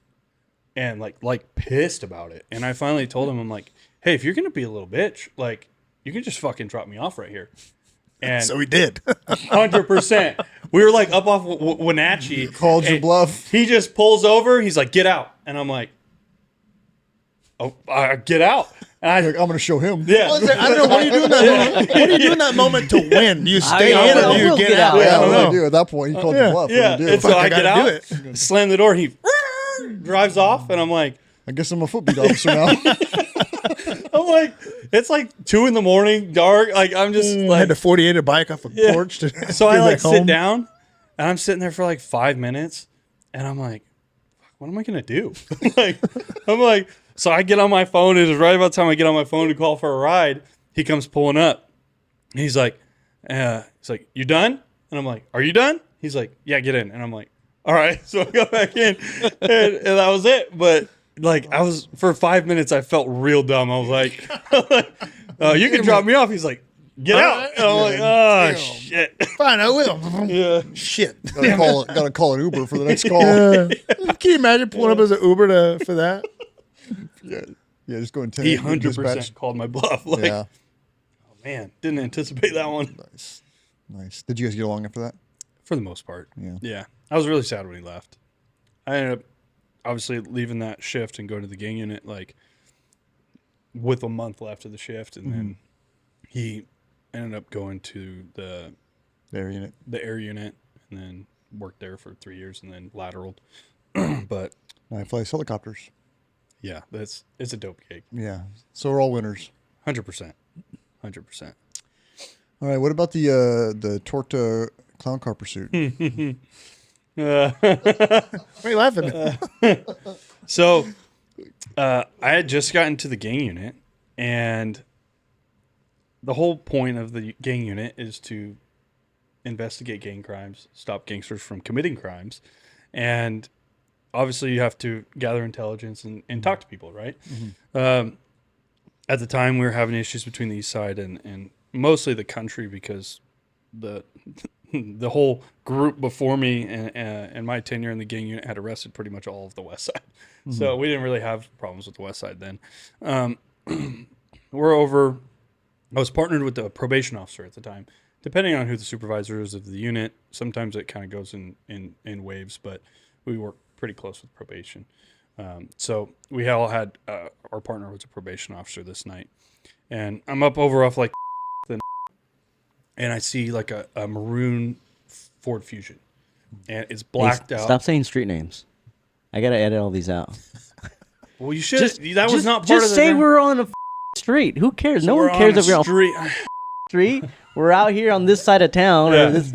and like pissed about it. And I finally told him, I'm like, hey, if you're going to be a little bitch, like you can just fucking drop me off right here. And So we did. 100%. We were like up off Wenatchee. Called your bluff. He just pulls over. He's like, get out. And I'm like, oh, get out. And I Like, I'm going to show him. yeah. I don't know. What are you doing that moment? What are you doing that moment to win? Do you stay I in or will do you get out? get out. Yeah, I don't what do I know. do at that point? He called yeah. your bluff. Yeah. What do you And do? so Fuck, I I get gotta out, do slam the door. He drives off. And I'm like, I guess I'm a footbeat officer now. it's like 2 a.m, dark. Like, I'm just I like, had to 48 a bike off a porch to so I get like back sit home. down and I'm sitting there for like 5 minutes and I'm like, what am I going to do? So I get on my phone. It was right about the time I get on my phone to call for a ride. He comes pulling up. He's like, you done? And I'm like, are you done? He's like, yeah, get in. And I'm like, all right. So I got back in and that was it. But like for 5 minutes, I felt real dumb. I was like, you can drop me off. He's like, get out. And I'm like, oh, shit. Fine, I will. Yeah. Shit. Gotta call an Uber for the next call. Can you imagine pulling up as an Uber for that? Yeah, just going 10. He 100% called my bluff. Like, Yeah, oh, man, didn't anticipate that one. nice. Did you guys get along after that? For the most part. Yeah. Yeah. I was really sad when he left. I ended up obviously leaving that shift and going to the gang unit like with a month left of the shift. And then he ended up going to the Air unit. air unit and then worked there for 3 years and then lateraled. But I flies helicopters. yeah, it's a dope gig. Yeah, so we're all winners. 100%. 100%. All right, what about the Torta clown car pursuit? Why are you laughing? So I had just gotten to the gang unit, and the whole point of the gang unit is to investigate gang crimes, stop gangsters from committing crimes, and obviously you have to gather intelligence and talk to people, right? At the time, we were having issues between the East Side and mostly the country because the the whole group before me and my tenure in the gang unit had arrested pretty much all of the West Side. So we didn't really have problems with the West Side then. We're over. I was partnered with the probation officer at the time. Depending on who the supervisor is of the unit, sometimes it kind of goes in waves, but we work pretty close with probation. So we all had our partner was a probation officer this night, and I'm up over off like, and I see like a maroon Ford Fusion, and it's blacked out. Stop saying street names. I gotta edit all these out. Well, you should. That was not part of the. Just say we're on a street. Who cares? No one cares if we're on a street. We're out here on this side of town or this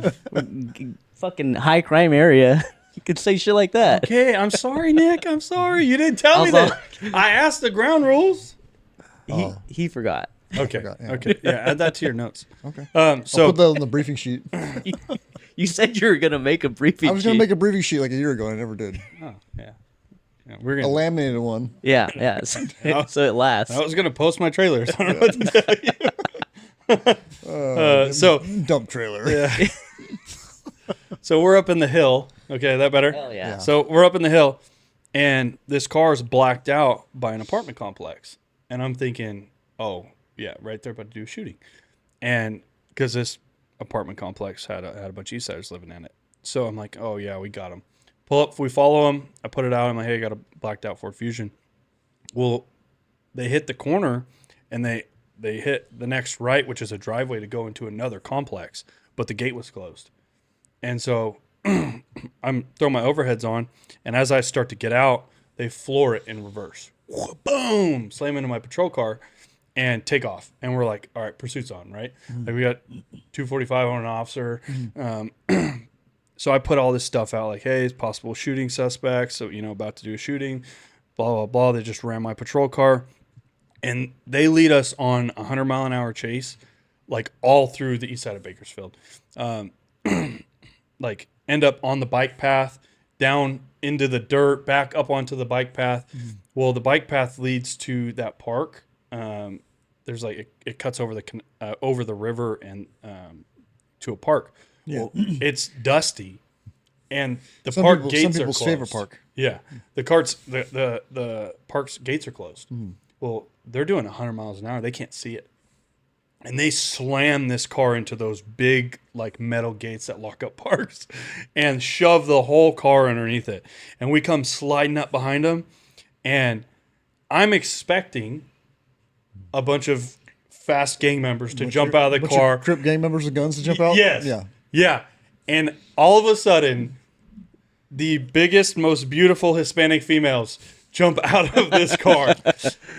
fucking high crime area. You could say shit like that. Okay, I'm sorry, Nick. I'm sorry. You didn't tell me that. I asked the ground rules. He forgot. Okay. Yeah. Okay. Yeah, add that to your notes. Okay. So I'll put that on the briefing sheet. You said you were gonna make a briefing. I was going to make a briefing sheet like a year ago, and I never did. Oh, yeah. We're A gonna. laminated one. Yeah. So it lasts. I was gonna post my trailers. I don't know what to tell you. So Dump trailer. yeah. So we're up in the hill. Okay, that better? Hell yeah. So we're up in the hill, and this car is blacked out by an apartment complex. And I'm thinking, oh, yeah, right there about to do a shooting. And because this apartment complex had a bunch of East Siders living in it. So I'm like, oh, yeah, we got them. Pull up, we follow them. I put it out. I'm like, hey, I got a blacked out Ford Fusion. Well, they hit the corner, and they hit the next right, which is a driveway to go into another complex, but the gate was closed. And so I'm throwing my overheads on, and as I start to get out, they floor it in reverse. Boom! Slam into my patrol car and take off. And we're like, all right, pursuit's on, right? Like we got 245 on an officer. So I put all this stuff out like, hey, it's possible shooting suspects. So, about to do a shooting, blah, blah, blah. They just ran my patrol car. And they lead us on a 100-mile-an-hour chase, like all through the east side of Bakersfield. Like end up on the bike path, down into the dirt, back up onto the bike path. Well, the bike path leads to that park. There's like it cuts over the river and to a park. Yeah. Well, it's dusty, and the Some park gates people's are closed. favorite park. Yeah, the park's gates are closed. Well, they're doing 100 miles an hour. They can't see it. And they slam this car into those big, like, metal gates that lock up parks and shove the whole car underneath it. And we come sliding up behind them. And I'm expecting a bunch of fast gang members to jump out of the car. Crip gang members with guns to jump out? Yes. Yeah. Yeah. And all of a sudden, the biggest, most beautiful Hispanic females jump out of this car.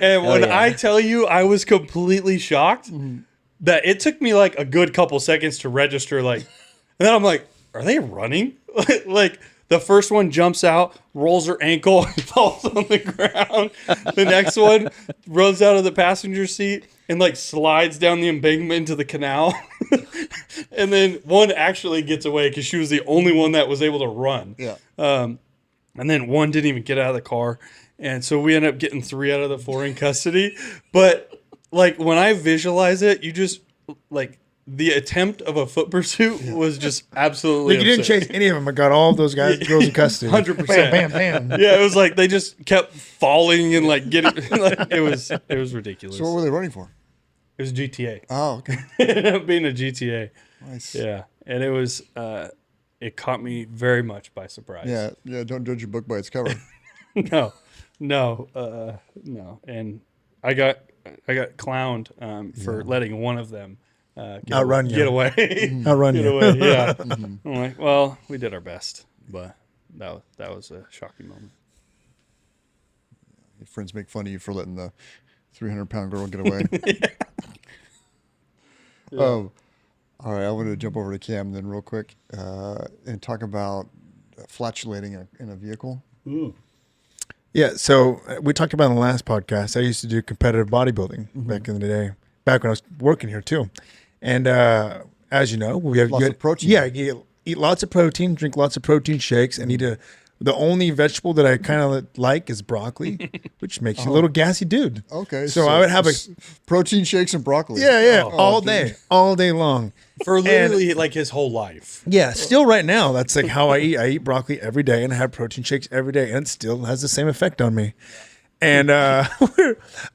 And when I tell you I was completely shocked, that it took me like a good couple seconds to register, like, and then I'm like, are they running? Like the first one jumps out, rolls her ankle, and falls on the ground. The next one runs out of the passenger seat and like slides down the embankment into the canal. And then one actually gets away because she was the only one that was able to run. Yeah. And then one didn't even get out of the car. And so we ended up getting 3 out of the 4 in custody. But like when I visualize it, you just like the attempt of a foot pursuit was just absolutely. Like you didn't chase any of them. I got all of those girls in custody. 100%. Bam, bam, bam. Yeah, it was like they just kept falling and like getting. Like, it was ridiculous. So what were they running for? It was GTA. Oh, okay. It ended up being a GTA. Nice. Yeah, and it was. It caught me very much by surprise. Yeah. Don't judge a book by its cover. No. And I got clowned for letting one of them Outrun you. get away. Outrun Get you. away. Yeah. I'm like, well, we did our best, but that was a shocking moment. Your friends make fun of you for letting the 300-pound girl get away. All right, I want to jump over to Cam then real quick and talk about flatulating in a vehicle. Yeah, so we talked about in the last podcast. I used to do competitive bodybuilding back in the day, back when I was working here too. And as you know, we have Lots of protein. Yeah, you eat lots of protein, drink lots of protein shakes, and eat a The only vegetable that I kind of like is broccoli, which makes you a little gassy dude. Okay. So I would have a protein shakes and broccoli. yeah, Oh, all day long. For literally like his whole life. Yeah, still right now, that's like how I eat. I eat broccoli every day and I have protein shakes every day, and it still has the same effect on me. And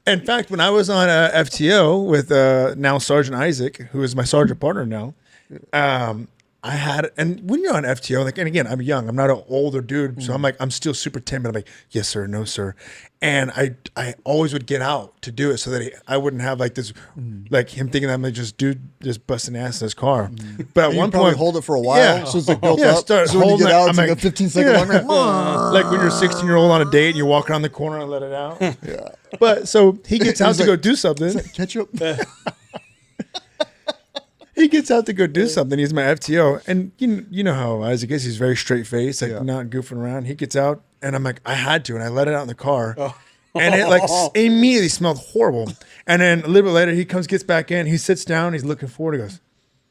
in fact, when I was on FTO with now Sergeant Isaac, who is my sergeant partner now, I had, and when you're on FTO, like, and again, I'm young, I'm not an older dude, so I'm still super timid. I'm like, yes, sir, no, sir. And I always would get out to do it so that I wouldn't have like this, like him thinking that I'm like just busting ass in his car. But at one point, hold it for a while, so it's like built up. Start So when you holding get it, out, I'm it's like a like, 15-second long. like when you're a 16-year-old on a date and you walk around the corner and let it out. Yeah. But so he gets out He's to like- go do something. Ketchup. He gets out to go do something. He's my FTO, and you know how Isaac is. He's very straight faced, like not goofing around. He gets out, and I'm like, I had to, and I let it out in the car, and it like immediately smelled horrible. And then a little bit later, he gets back in, he sits down, he's looking forward. He goes,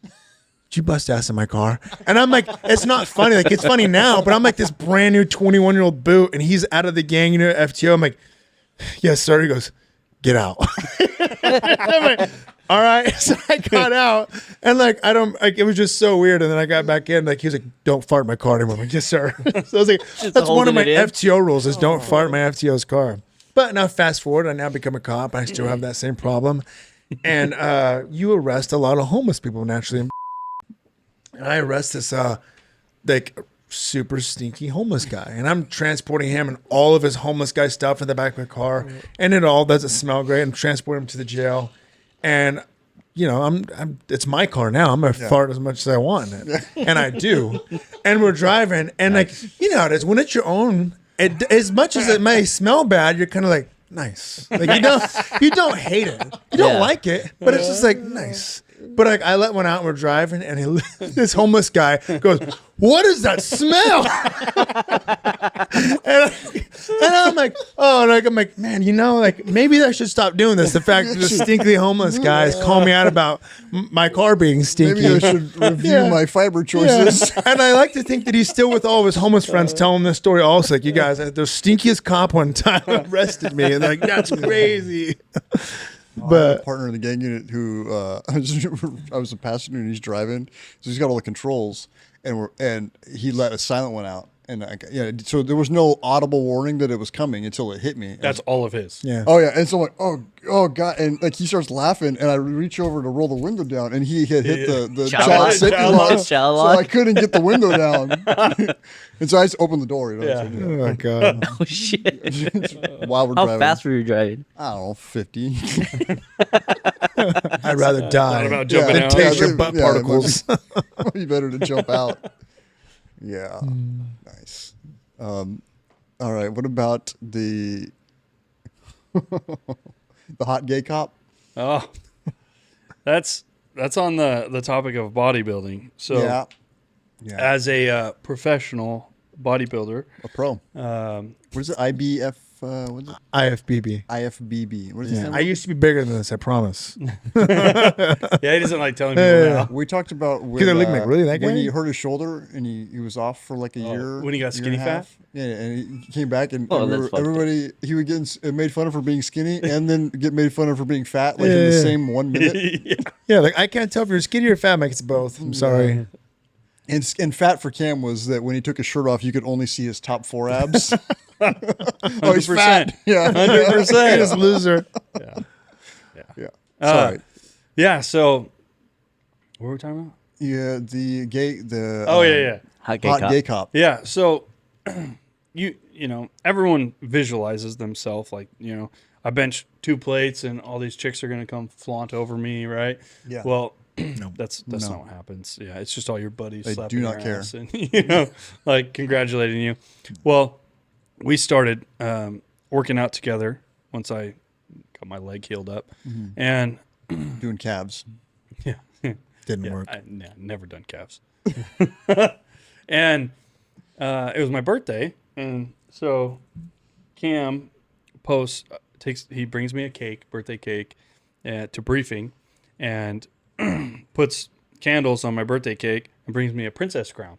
"Did you bust ass in my car?" And I'm like, it's not funny. Like, it's funny now, but I'm like this brand new 21-year-old boot, and he's out of the gang, FTO. I'm like, yes, sir. He goes, "Get out." I'm like, all right. So I got out, and like, it was just so weird. And then I got back in, like, he was like, "Don't fart in my car anymore." I'm like, "Yes, sir." So I was like, that's one of my FTO rules is don't fart in my FTO's car. But now fast forward, I now become a cop. I still have that same problem. And you arrest a lot of homeless people naturally. And I arrest this like super stinky homeless guy, and I'm transporting him and all of his homeless guy stuff in the back of my car, and it all doesn't smell great. I'm transporting him to the jail, and I'm it's my car now. I'm gonna fart as much as I want in it, and I do. And we're driving, and like how it is when it's your own. As much as it may smell bad, you're kind of like nice. Like you don't hate it, you don't like it, but it's just like nice. But like, I let one out and we're driving, and this homeless guy goes, "What is that smell?" and I'm like, oh, and like, I'm like, man, like maybe I should stop doing this. The fact that the stinky homeless guy is calling me out about my car being stinky. Maybe I should review my fiber choices. Yeah. And I like to think that he's still with all of his homeless friends telling this story also. Like, you guys, the stinkiest cop one time arrested me. And they're like, that's crazy. I had a partner in the gang unit who I was a passenger and he's driving, so he's got all the controls, and he let a silent one out, and so there was no audible warning that it was coming until it hit me. That's all of his. Yeah. Oh yeah, and so I'm like, oh god, and like he starts laughing, and I reach over to roll the window down, and he had hit the child safety lock, so I couldn't get the window down, and so I just opened the door. Oh god. Oh shit! While we're How driving. fast were you driving? I don't know, 50. I'd rather die Thought about jumping than out. taste your butt Yeah, particles. It might be better to jump out. Yeah, nice. All right, what about the hot gay cop? Oh, that's on the topic of bodybuilding. So Yeah, as a professional bodybuilder, a pro. What is it? IBF? What is it? IFBB. IFBB. What is it? I used to be bigger than this, I promise. yeah, he doesn't like telling people now. We talked about when, They're looking like, really, that when guy? he hurt his shoulder and he was off for like a year. When he got year skinny and a fat? half. Yeah, and he came back and, Oh, and that's fucked up. everybody he would get made fun of for being skinny and then get made fun of for being fat like in the Yeah. same 1 minute. Yeah, like, I can't tell if you're skinny or fat. I'm like, it's both. I'm sorry. And fat for Cam was that when he took his shirt off, you could only see his top 4 abs. Oh, he's 100%. fat. Yeah, 100%. This loser. yeah. Sorry. Yeah. So what were we talking about? Yeah, the Oh yeah. Hot gay hot cop. gay cop. Yeah. So you know, everyone visualizes themselves like, I bench 2 plates and all these chicks are gonna come flaunt over me, right? Yeah. Well, that's not what happens. Yeah, it's just all your buddies They slapping do not your care. ass and like congratulating you. Well, we started working out together once I got my leg healed up, and Doing calves. Didn't work. never done calves. And it was my birthday, and so Cam he brings me a birthday cake, to briefing, and puts candles on my birthday cake and brings me a princess crown.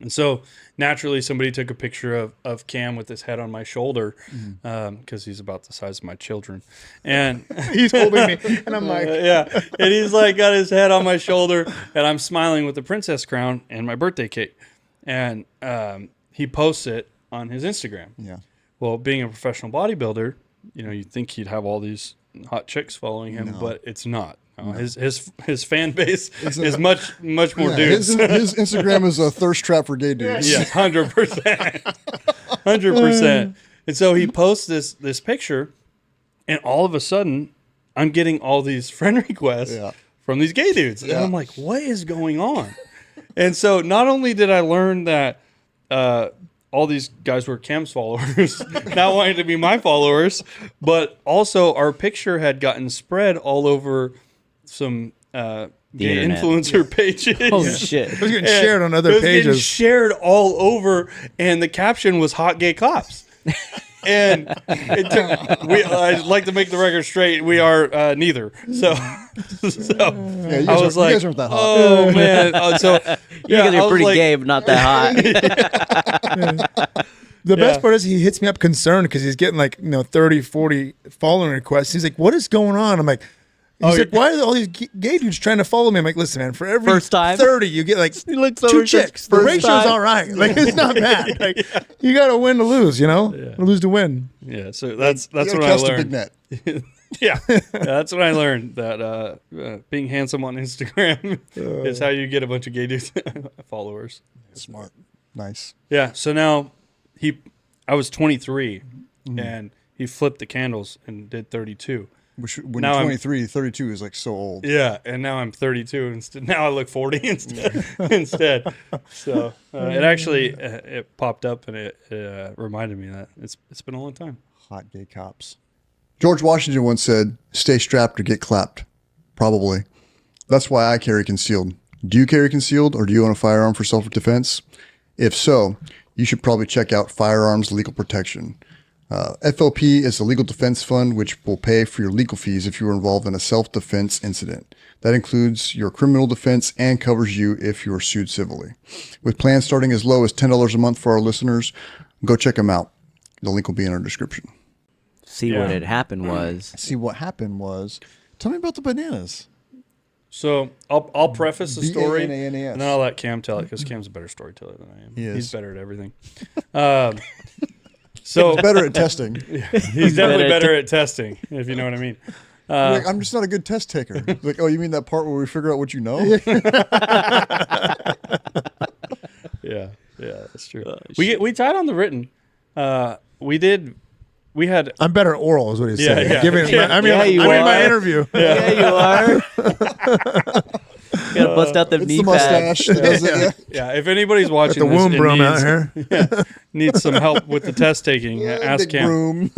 And so naturally somebody took a picture of Cam with his head on my shoulder because he's about the size of my children. And He's holding me, and I'm like, yeah. And he's like got his head on my shoulder and I'm smiling with the princess crown and my birthday cake. And he posts it on his Instagram. Yeah. Well, being a professional bodybuilder, you'd think he'd have all these hot chicks following him, but it's not. No. His fan base is much more dudes. His Instagram is a thirst trap for gay dudes. Yes, 100%, 100%. And so he posts this picture, and all of a sudden, I'm getting all these friend requests from these gay dudes, and I'm like, what is going on? And so not only did I learn that all these guys were Cam's followers, not wanting to be my followers, but also our picture had gotten spread all over some gay internet. Influencer pages. Oh shit! it was getting shared on other It was getting pages. shared all over, and the caption was "hot gay cops." And I'd like to make the record straight. We are neither. So Yeah, you I was like, you guys aren't that hot. oh man. So You guys I are was pretty like, gay, but not that hot. The best part is he hits me up concerned because he's getting 30, 40 following requests. He's like, what is going on? I'm like, he's like, why are all these gay dudes trying to follow me? I'm like, listen, man, for every First time? 30, you get He looks over 2 and says, chicks. The "First ratio's time." all right. It's not bad. You got to win to lose, lose to win. Yeah. So that's You gotta what I cast a big learned. net. Yeah, that's what I learned. That being handsome on Instagram is how you get a bunch of gay dudes followers. Smart. Nice. Yeah. So now I was 23, and he flipped the candles and did 32. Which, when Now you're I'm- 23, 32 is so old. Yeah, and now I'm 32 instead. Now I look 40 instead. So it actually it popped up and it reminded me that it's been a long time. Hot gay cops. George Washington once said, "Stay strapped or get clapped." Probably. That's why I carry concealed. Do you carry concealed, or do you own a firearm for self-defense? If so, you should probably check out Firearms Legal Protection. FLP is a legal defense fund which will pay for your legal fees if you are involved in a self-defense incident. That includes your criminal defense and covers you if you are sued civilly. With plans starting as low as $10 a month for our listeners, go check them out. The link will be in our description. See what had happened was See, what happened was, tell me about the bananas. So I'll preface the story, B-A-N-A-N-A-S. and then I'll let Cam tell it because Cam's a better storyteller than I am. He is. He's better at everything. So Better at testing. he's definitely better at testing, if you know what I mean. Like, I'm just not a good test taker. Like, oh, you mean that part where we figure out what you know? Yeah, that's true. We tied on the written. We had I'm better at oral, is what he's Yeah, saying. yeah. Give me, Yeah. I mean, Yeah, you I mean my are. interview. yeah, you are. Gotta bust out the It's knee the mustache. that does it, yeah. yeah. If anybody's Got watching the this womb and broom out here. needs some help with the test taking, ask Big Cam.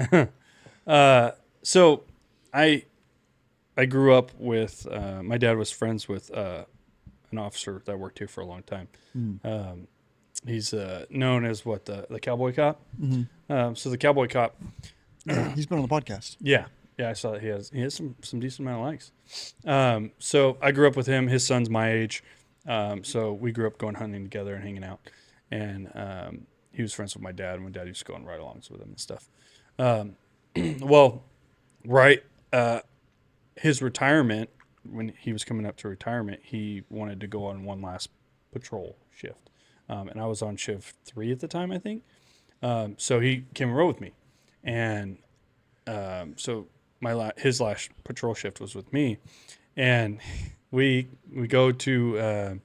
broom. So I grew up with my dad was friends with an officer that worked here for a long time. He's known as the cowboy cop. So the cowboy cop. He's been on the podcast. Yeah, I saw that he has some decent amount of likes. So I grew up with him. His son's my age. So we grew up going hunting together and hanging out. And he was friends with my dad. And my dad used to go on ride-alongs with him and stuff. His retirement, when he was coming up to retirement, he wanted to go on one last patrol shift. And I was on shift 3 at the time, I think. So he came and rode with me. And so his last patrol shift was with me. And we go to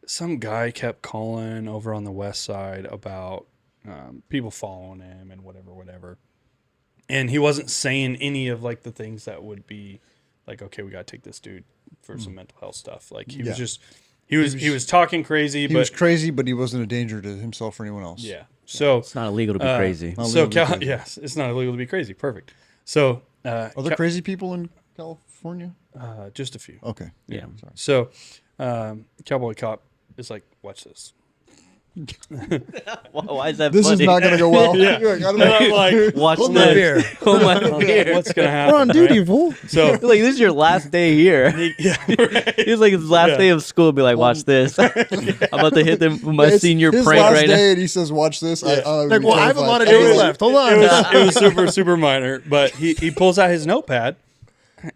some guy kept calling over on the west side about people following him and whatever. And he wasn't saying any of like the things that would be like, okay, we got to take this dude for some mental health stuff. Like he was just, he was talking crazy, He but was crazy, but he wasn't a danger to himself or anyone else. yeah. So It's not illegal to be crazy. Not so illegal to be crazy. yes, it's not illegal to be crazy. Perfect. So Are there crazy people in California? just a few. Okay. Yeah. So Cowboy Cop is like, watch this. Why is that This funny? is not going to go well. Yeah. You're like, I don't And know. I'm like, Watch Hold my this. beer. Hold my beer. what's gonna happen? We're on duty, right? fool. So Like, this is your last day here. yeah, right. He's like his last Yeah. day of school. Be like, watch this. I'm about to hit them with my It's senior his prank last right day, and he says, "Watch this." Yeah. Like, well, I have a lot of It days was- left. Hold on. It was super, super minor, but he pulls out his notepad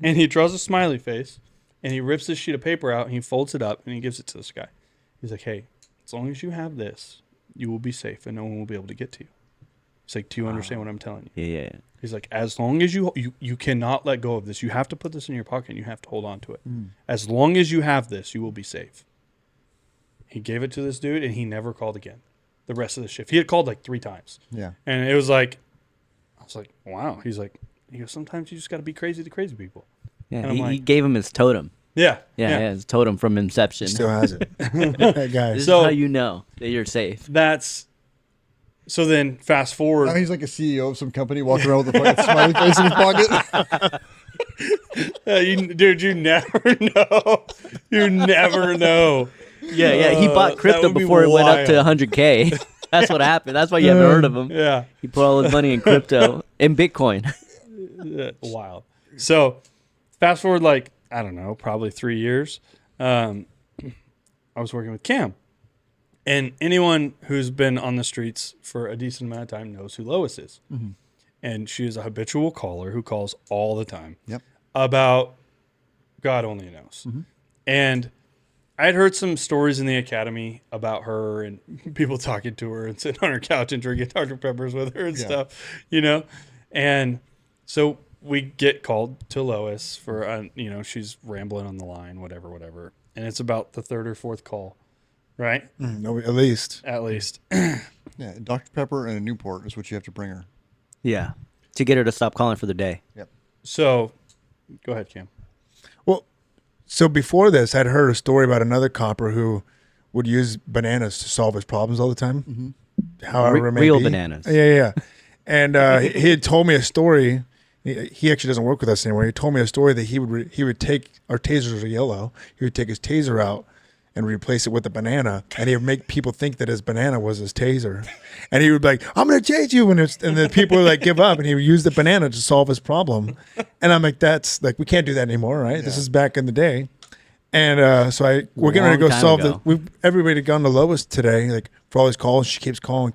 and he draws a smiley face and he rips this sheet of paper out and he folds it up and he gives it to this guy. He's like, hey, as long as you have this, you will be safe and no one will be able to get to you. He's like, do you understand what I'm telling you? Yeah. He's like, as long as you cannot let go of this. You have to put this in your pocket and you have to hold on to it. As long as you have this, you will be safe. He gave it to this dude and he never called again the rest of the shift. He had called like 3 times. Yeah. And it was like, I was like, wow. He goes, sometimes you just got to be crazy to crazy people. Yeah. And I'm He like- gave him his totem. Yeah. Yeah, his totem from Inception. Still has it. That guy. This So- is how you know that you're safe. So then fast forward. Now he's like a CEO of some company walking around with a fucking smiley face in his pocket. Dude, you never know. You never know. Yeah. He bought that crypto would be before it went up to wild. 100K. That's what happened. That's why you haven't heard of him. Yeah. He put all his money in crypto and Bitcoin. Wild. So fast forward, like, I don't know, probably 3 years. I was working with Cam. And anyone who's been on the streets for a decent amount of time knows who Lois is. Mm-hmm. And she is a habitual caller who calls all the time Yep. about God only knows. And I had heard some stories in the academy about her and people talking to her and sitting on her couch and drinking Dr. Peppers with her and stuff, you know? And so we get called to Lois for, she's rambling on the line, whatever. And it's about the 3rd or 4th call, right? No, at least. At least. Yeah. Dr. Pepper and a Newport is what you have to bring her. Yeah. To get her to stop calling for the day. Yep. So go ahead, Cam. Well, so before this, I'd heard a story about another copper who would use bananas to solve his problems all the time. However, it may Real be. bananas. Yeah. And he had told me a story. He actually doesn't work with us anymore. He told me a story that he would take, our tasers are yellow. He would take his taser out and replace it with a banana, and he would make people think that his banana was his taser. And he would be like, I'm going to chase you. And the people would like give up, and he would use the banana to solve his problem. And I'm like, that's like, we can't do that anymore, right? This is back in the day. And we're getting ready to go Long solve time ago. everybody had gone to Lois today, like for all these calls. She keeps calling.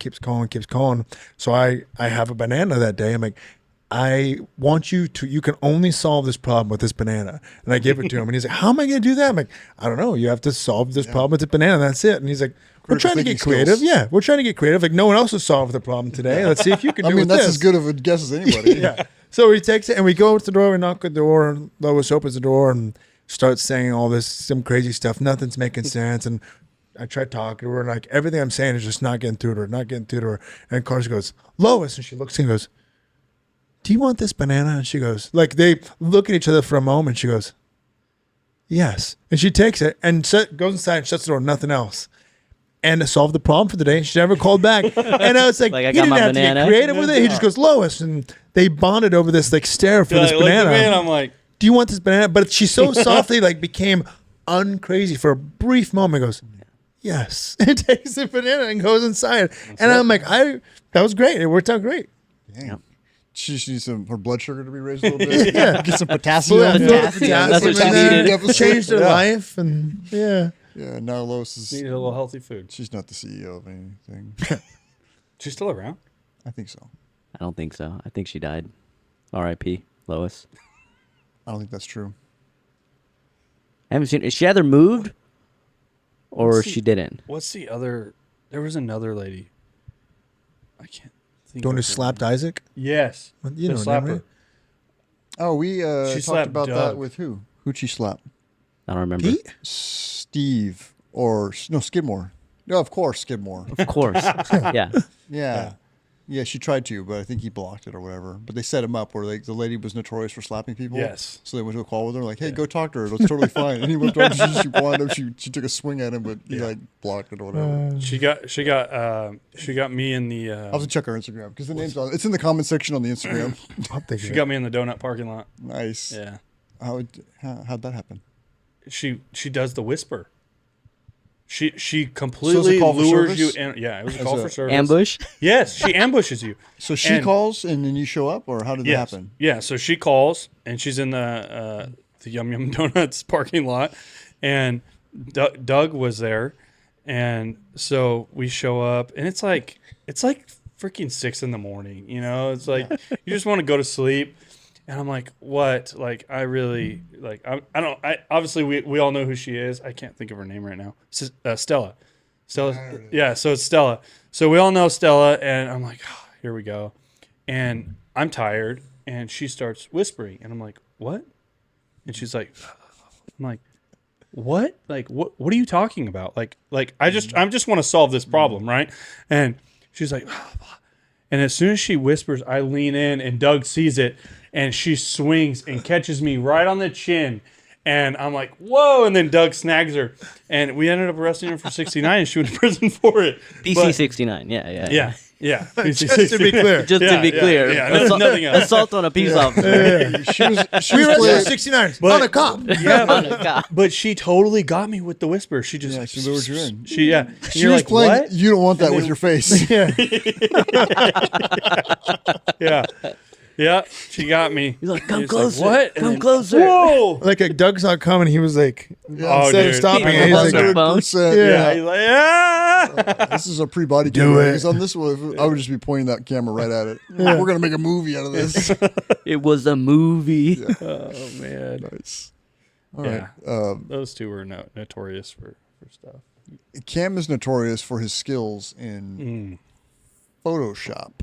So I have a banana that day. I'm like, I want you can only solve this problem with this banana. And I give it to him, and he's like, how am I going to do that? I'm like, I don't know. You have to solve this problem with the banana. That's it. And he's like, we're Critical trying to get thinking creative. skills. Yeah, we're trying to get creative. Like, no one else has solved the problem today. Let's see if you can do I mean, with that's this. as good of a guess as anybody. Yeah. So he takes it, and we go to the door, we knock at the door, Lois opens the door and starts saying all this, some crazy stuff. Nothing's making sense. And I try talking to her, and like everything I'm saying is just not getting through to her, And Carson goes, Lois, and she looks and goes, do you want this banana? And she goes, like they look at each other for a moment. She goes, yes. And she takes it and goes inside and shuts the door, nothing else. And it solved the problem for the day. She never called back. And I was like, Like, I he got didn't my have to banana. get creative with it. He just goes, Lois. And they bonded over this like stare for this Like, looked at banana. me and I'm like, Do you want this banana? But she so softly like became uncrazy for a brief moment. Goes, yes. And takes the banana and goes inside. And I'm like, that was great. It worked out great. Damn. She needs her blood sugar to be raised a little bit. Yeah. Get some potassium. Potassium. That's what she needed. Deficit. Changed her Yeah. life. And yeah. Yeah, now Lois is. needed a little healthy food. She's not the CEO of anything. She's still around. I think so. I don't think so. I think she died. R.I.P. Lois. I don't think that's true. I haven't seen. Is she either moved or Let's see. she didn't? What's the other? There was another lady. I can't think. The one who of her slapped name. Isaac? Yes. Well, you the know her name, slapper. right? Oh, we She talked slapped about Doug. that with who? Who'd she slap? I don't remember. Pete? Steve or no Skidmore. No, of course Skidmore. Of course. Yeah. Yeah, she tried to, but I think he blocked it or whatever. But they set him up where the lady was notorious for slapping people. Yes. So they went to a call with her, like, "Hey, go talk to her. It's totally fine." And he went to her. She wound up. She took a swing at him, but he like blocked it or whatever. She got me in the. I'll have to check her Instagram because the name's on. It's in the comment section on the Instagram. I'll think She of it. got me in the donut parking lot. Nice. Yeah. How'd that happen? She does the whisper. She completely call for lures you service? in. Yeah, it was a call for service. Ambush. Yes, she ambushes you. So she calls and then you show up, or how did that Yes. happen? Yeah, so she calls and she's in the Yum Yum Donuts parking lot, and Doug was there, and so we show up, and it's like freaking 6 a.m. You know, it's like you just want to go to sleep, and I'm like, what? Like I really like I obviously we all know who she is. I can't think of her name right now. Stella. Yeah, so it's Stella. So we all know Stella, and I'm like, oh, here we go, and I'm tired, and she starts whispering, and I'm like, what? And she's like, I'm like, what? Like, what are you talking about? Like I just want to solve this problem, right? And she's like, and as soon as she whispers, I lean in, and Doug sees it, and she swings and catches me right on the chin. And I'm like, whoa. And then Doug snags her. And we ended up arresting her for 69, and she went to prison for it. DC 69. Yeah. Yeah. Just to be clear. Just to be clear. Yeah, nothing else. Assault on a peace officer. She was We were playing- 69 But- on a cop. Yeah, On a cop. but she totally got me with the whisper. She just Yeah, she lured you in. She She you're was like, playing. what? You don't want that with your face. Yeah, she got me. He's like, And come it's closer. what? And Come then, closer. Whoa! Like Doug's not coming. He was like, Oh, instead of dude. stopping He it, he's was like, on 100%. Yeah, he's like, yeah. This is a pre-body Do camera. it. Because on this one, I would just be pointing that camera right at it. We're gonna make a movie out of this. It was a movie. Oh man. Nice. All right. Yeah. Those two were notorious for stuff. Cam is notorious for his skills in Photoshop,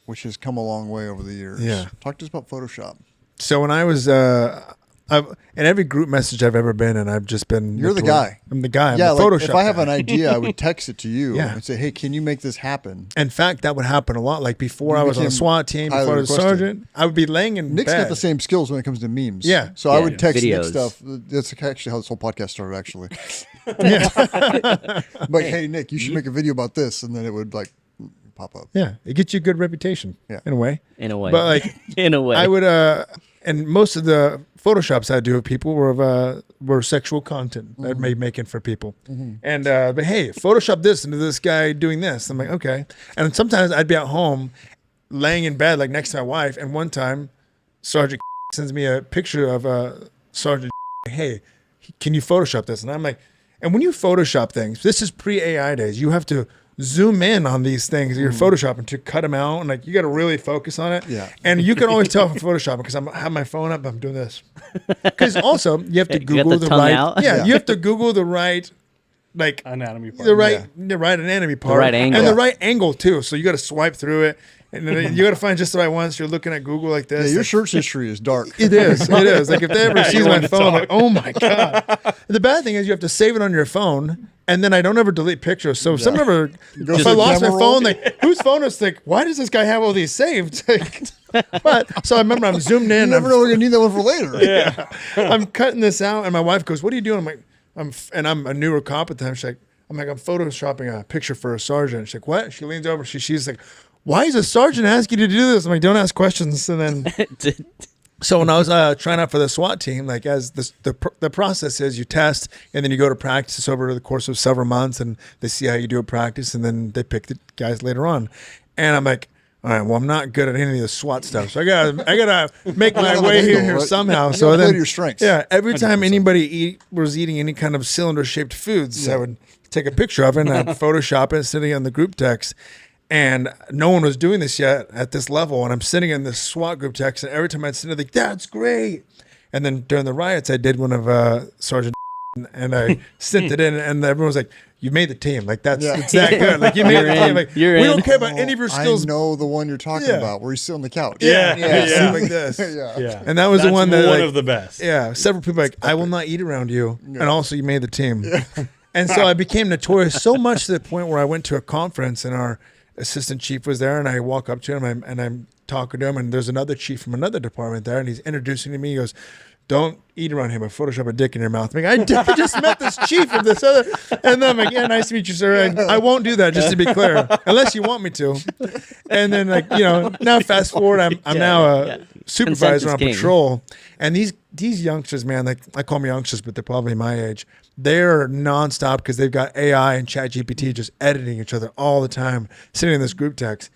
which has come a long way over the years. Yeah. Talk to us about Photoshop. So when I was, I've in every group message I've ever been in, I've just been. You're the guy. I'm the guy. I'm Yeah, the like Photoshop if I have guy. an idea, I would text it to you Yeah. and say, "Hey, can you make this happen?" In fact, that would happen a lot. Like before You I was on the became SWAT team, highly before I was a requested. sergeant, I would be laying in Nick's bed. got the same skills when it comes to memes. Yeah. So I Yeah. would text Nick Videos. stuff. That's actually how this whole podcast started, actually. Like, hey, Nick, you should make a video about this, and then it would like pop up. Yeah, it gets you a good reputation. Yeah. In a way. In a way. But like, in a way. I would, and most of the Photoshops I do of people were sexual content that I'd be making for people. And but hey, Photoshop this into this guy doing this. I'm like, okay. And sometimes I'd be at home, laying in bed like next to my wife. And one time, Sergeant sends me a picture of Sergeant. Hey, can you Photoshop this? And I'm like, and when you Photoshop things, this is pre-AI days. You have to zoom in on these things you're photoshopping to cut them out, and like you got to really focus on it. Yeah. And you can always tell if I'm photoshopping because I have my phone up, I'm doing this. Because also you have to You got Google the the tongue right. out? Yeah, you have to Google the right, like Anatomy part. the right anatomy part, right angle. and the right angle too. So you got to swipe through it, and then you got to find just the right ones. You're looking at Google like this. Yeah, your like, search history is dark. it is. It is. Like if they ever see you my want to phone, talk. like, oh my God. The bad thing is you have to save it on your phone, and then I don't ever delete pictures. So if someone ever, Goes if to I the lost my camera roll. phone, like whose phone is like, why does this guy have all these saved? Like, but so I remember I'm zoomed You in. never know we're gonna need that one for later. I'm cutting this out, and my wife goes, "What are you doing?" I'm like, I'm a newer cop at the time. She's like, I'm photoshopping a picture for a sergeant. She's like, what? She leans over. She's like, why is a sergeant asking you to do this? I'm like, don't ask questions. And then, so when I was trying out for the SWAT team, like as the process is, you test, and then you go to practice over the course of several months, and they see how you do at practice, and then they pick the guys later on. And I'm like, all right, well, I'm not good at any of the SWAT stuff, so I gotta make my way here right? somehow. You So gotta play then, to your strengths. yeah, every time anybody was eating any kind of cylinder-shaped foods, I would take a picture of it and I'd Photoshop it, sitting on the group text. And no one was doing this yet at this level. And I'm sitting in this SWAT group text, and every time I'd sit there, like, that's great. And then during the riots, I did one of Sergeant, and I sent it in, and everyone was like, you made the team. Like, it's that good. Like, you made You're the team. in. Like, You're we in. don't care about any of your skills. I know the one you're talking Yeah. about, where you sit on the couch. Yeah. Yeah. Like this. yeah. Yeah. And that was That's the one that, one like, of the best. Yeah, several people like, I will not eat around you. And also, you made the team. And so I became notorious so much to the point where I went to a conference and our assistant chief was there, and I walk up to him and I'm talking to him, and there's another chief from another department there, and he's introducing to me. He goes, don't eat around him. I Photoshop a dick in your mouth. I'm like, I just met this chief of this other. And then I'm like, yeah, nice to meet you, sir. I won't do that, just to be clear, unless you want me to. And then, like, now fast forward, I'm now a supervisor on patrol. And these youngsters, man, like, I call them youngsters, but they're probably my age. They're nonstop because they've got AI and ChatGPT just editing each other all the time, sitting in this group text.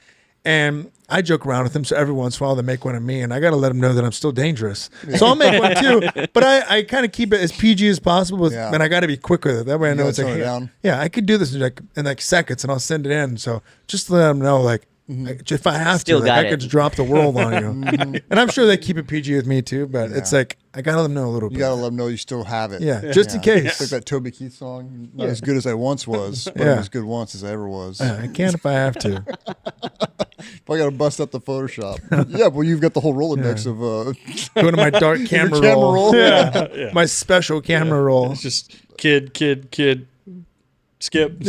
And I joke around with them, so every once in a while they make one of me, and I got to let them know that I'm still dangerous. So I'll make one too, but I kind of keep it as PG as possible, and I got to be quick with it. That way I know it's like, hey, I could do this in like seconds, and I'll send it in. So just to let them know, like, if I have to, like, I could just drop the world on you. And I'm sure they keep it PG with me too, but it's like, I got to let them know a little bit. You got to let them know you still have it. Yeah, just in case. It's like that Toby Keith song, not as good as I once was, but I'm as good once as I ever was. I can if I have to. If I got to bust up the Photoshop. Yeah, well, you've got the whole Rolodex of... Go to my dark camera roll. Yeah. My special camera roll. It's just kid, skip. And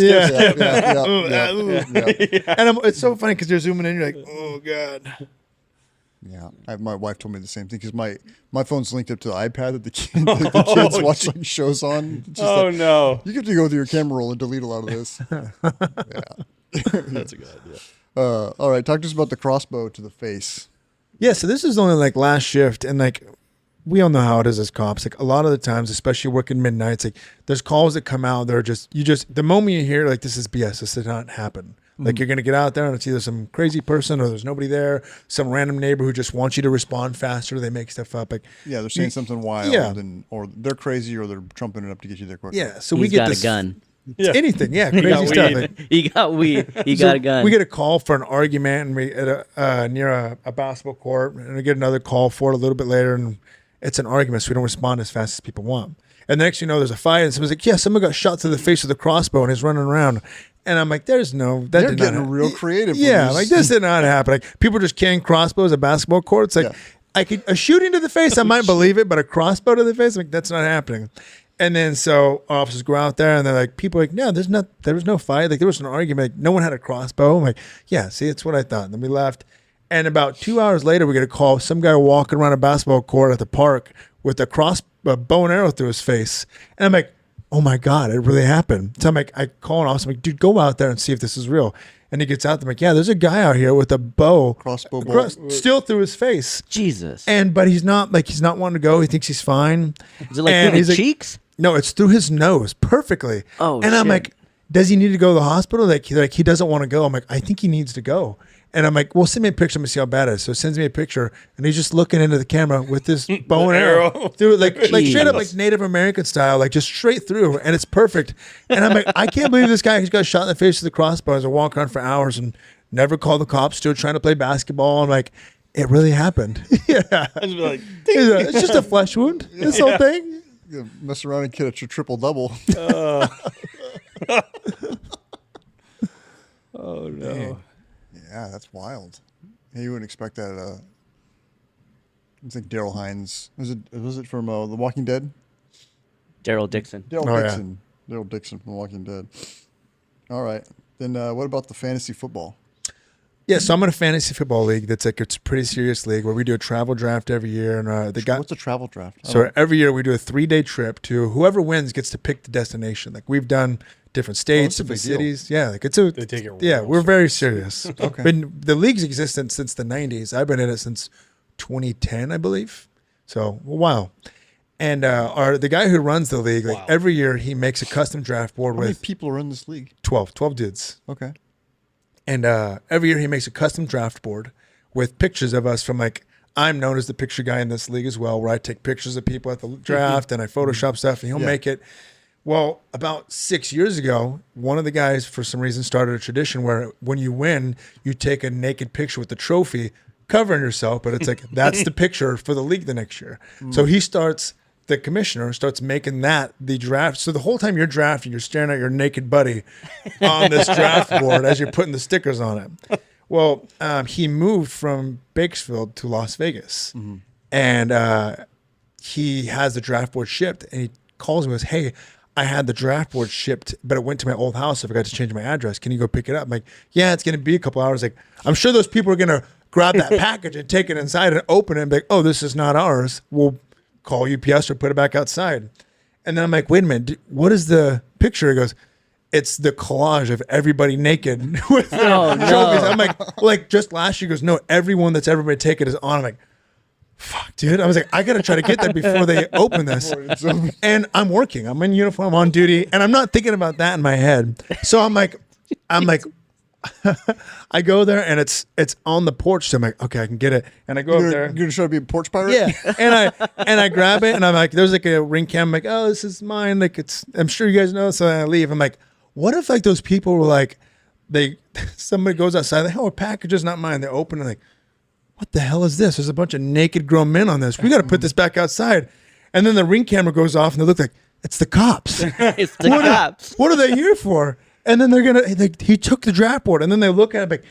it's so funny because you're zooming in, you're like, oh God. Yeah, my wife told me the same thing because my phone's linked up to the iPad that the kids watch like shows on. It's just like, no! You get to go through your camera roll and delete a lot of this. That's a good idea. All right, talk to us about the crossbow to the face. Yeah, so this is only like last shift, and like we all know how it is as cops. Like a lot of the times, especially working midnights, like there's calls that come out that are just the moment you hear like this is BS, this did not happen. Like you're gonna get out there and it's either some crazy person or there's nobody there, some random neighbor who just wants you to respond faster. They make stuff up. Like they're saying something wild, or they're crazy, or they're trumping it up to get you there quicker. Yeah, so we get got a gun. Yeah. Anything, crazy stuff. Like, he got weed. He got a gun. We get a call for an argument, and we at near a basketball court, and we get another call for it a little bit later, and it's an argument, so we don't respond as fast as people want. And the next you know, there's a fight, and someone's like, "Yeah, someone got shot through the face with a crossbow, and he's running around." And I'm like, "There's no that They're did getting not real creative. Yeah, like this did not happen. Like people just carrying crossbows at basketball courts. Like a shooting to the face, I might believe it, but a crossbow to the face, like that's not happening." And then so officers go out there and they're like, people are like, no, there was no fight. Like there was an argument. Like, no one had a crossbow. I'm like, yeah, see, it's what I thought. And then we left. And about 2 hours later, we get a call. Some guy walking around a basketball court at the park with a bow and arrow through his face. And I'm like, oh my God, it really happened. So I'm like, I call an officer. I'm like, dude, go out there and see if this is real. And he gets out there. I'm like, yeah, there's a guy out here with a crossbow still through his face. Jesus. But he's not wanting to go. He thinks he's fine. Is it like through the cheeks? No, it's through his nose perfectly. Oh, and I'm like, does he need to go to the hospital? Like he doesn't want to go. I'm like, I think he needs to go. And I'm like, well, send me a picture. Let me see how bad it is. So he sends me a picture, and he's just looking into the camera with this bow and arrow through, like straight up, like Native American style, like just straight through, and it's perfect. And I'm like, I can't believe this guy who's got shot in the face with the crossbows and walking around for hours and never called the cops. Still trying to play basketball. I'm like, it really happened. Yeah, I just be like, it's just a flesh wound. This whole thing. You mess around and catch a triple double. Oh no! Dang. Yeah, that's wild. Hey, you wouldn't expect that. It's like Daryl Hines. Was it from The Walking Dead? Daryl Dixon. Daryl Dixon from The Walking Dead. All right. Then what about the fantasy football? Yeah, so I'm in a fantasy football league that's like, it's a pretty serious league where we do a travel draft every year. And what's a travel draft? So every year we do a 3-day trip to whoever wins gets to pick the destination. Like we've done different states, different cities. Yeah, like they take it. We're very serious. Okay. But the league's existence since the 90s. I've been in it since 2010, I believe. So a while. And the guy who runs the league, like every year he makes a custom draft board How many people are in this league? 12 dudes. Okay. And every year he makes a custom draft board with pictures of us from like, I'm known as the picture guy in this league as well, where I take pictures of people at the draft and I Photoshop stuff and he'll make it. Well, about 6 years ago, one of the guys for some reason started a tradition where when you win, you take a naked picture with the trophy covering yourself, but it's like, that's the picture for the league the next year. So the commissioner starts making that the draft. So the whole time you're drafting, you're staring at your naked buddy on this draft board as you're putting the stickers on it. Well, he moved from Bakersfield to Las Vegas, and he has the draft board shipped. And he calls me and goes, "Hey, I had the draft board shipped, but it went to my old house. I forgot to change my address. Can you go pick it up?" I'm like, "Yeah, it's going to be a couple hours." Like, I'm sure those people are going to grab that package and take it inside and open it and be like, "Oh, this is not ours." Well, call UPS or put it back outside. And then I'm like, wait a minute, what is the picture? He goes, it's the collage of everybody naked with their trophies. I'm like just last year. He goes, no, everyone that's ever been taken is on. I'm like, fuck, dude. I was like, I got to try to get that before they open this. And I'm working. I'm in uniform, on duty, and I'm not thinking about that in my head. So I'm like, I go there and it's on the porch. So I'm like, okay, I can get it. And I go up there. You're gonna try to be a porch pirate? Yeah. And I grab it and I'm like, there's like a ring cam. I'm like, oh, this is mine. Like I'm sure you guys know. So I leave. I'm like, what if like those people were like, somebody goes outside, like, oh, a package is not mine. They open and like, what the hell is this? There's a bunch of naked grown men on this. We got to put this back outside. And then the ring camera goes off and they look like, it's the cops. It's the cops. What are they here for? And then he took the draft board and then they look at it like,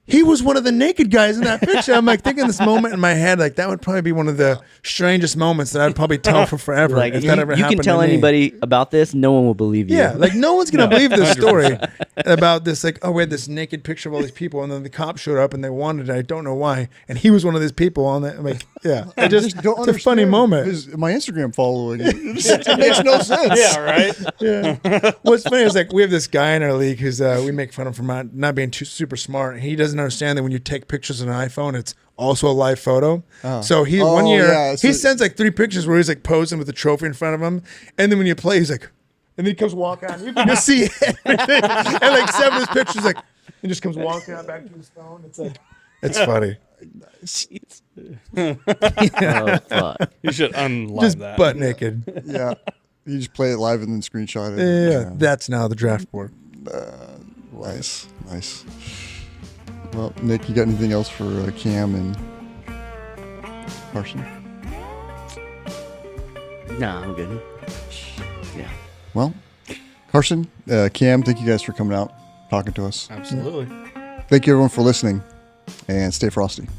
he was one of the naked guys in that picture. I'm like thinking this moment in my head, like that would probably be one of the strangest moments that I'd probably tell for forever. Like if that ever you can happened tell to me. anybody about this, no one will believe you. Yeah, like no one's gonna believe this story about this. Like, oh, we had this naked picture of all these people, and then the cops showed up and they wanted it. I don't know why, and he was one of these people on that. I'm like, yeah, I just don't it's a funny moment. My Instagram following. It makes no sense. Yeah, right. Yeah. What's funny is like we have this guy in our league who's we make fun of him for not being too super smart. He doesn't understand that when you take pictures on an iPhone, it's also a live photo. So he one year he sends like 3 pictures where he's like posing with a trophy in front of him, and then when you play, he's like, and then he comes walking out. You can just see everything, and like 7 of his pictures, like he just comes walking out back to his phone. It's like it's funny. Oh, fuck. You should unlive Just that. butt naked. Yeah. You just play it live and then screenshot it. Yeah, that's now the draft board. Nice. Well, Nick, you got anything else for Cam and Carson? Nah, I'm good. Yeah. Well, Carson, Cam, thank you guys for coming out, talking to us. Absolutely. Thank you everyone for listening, and stay frosty.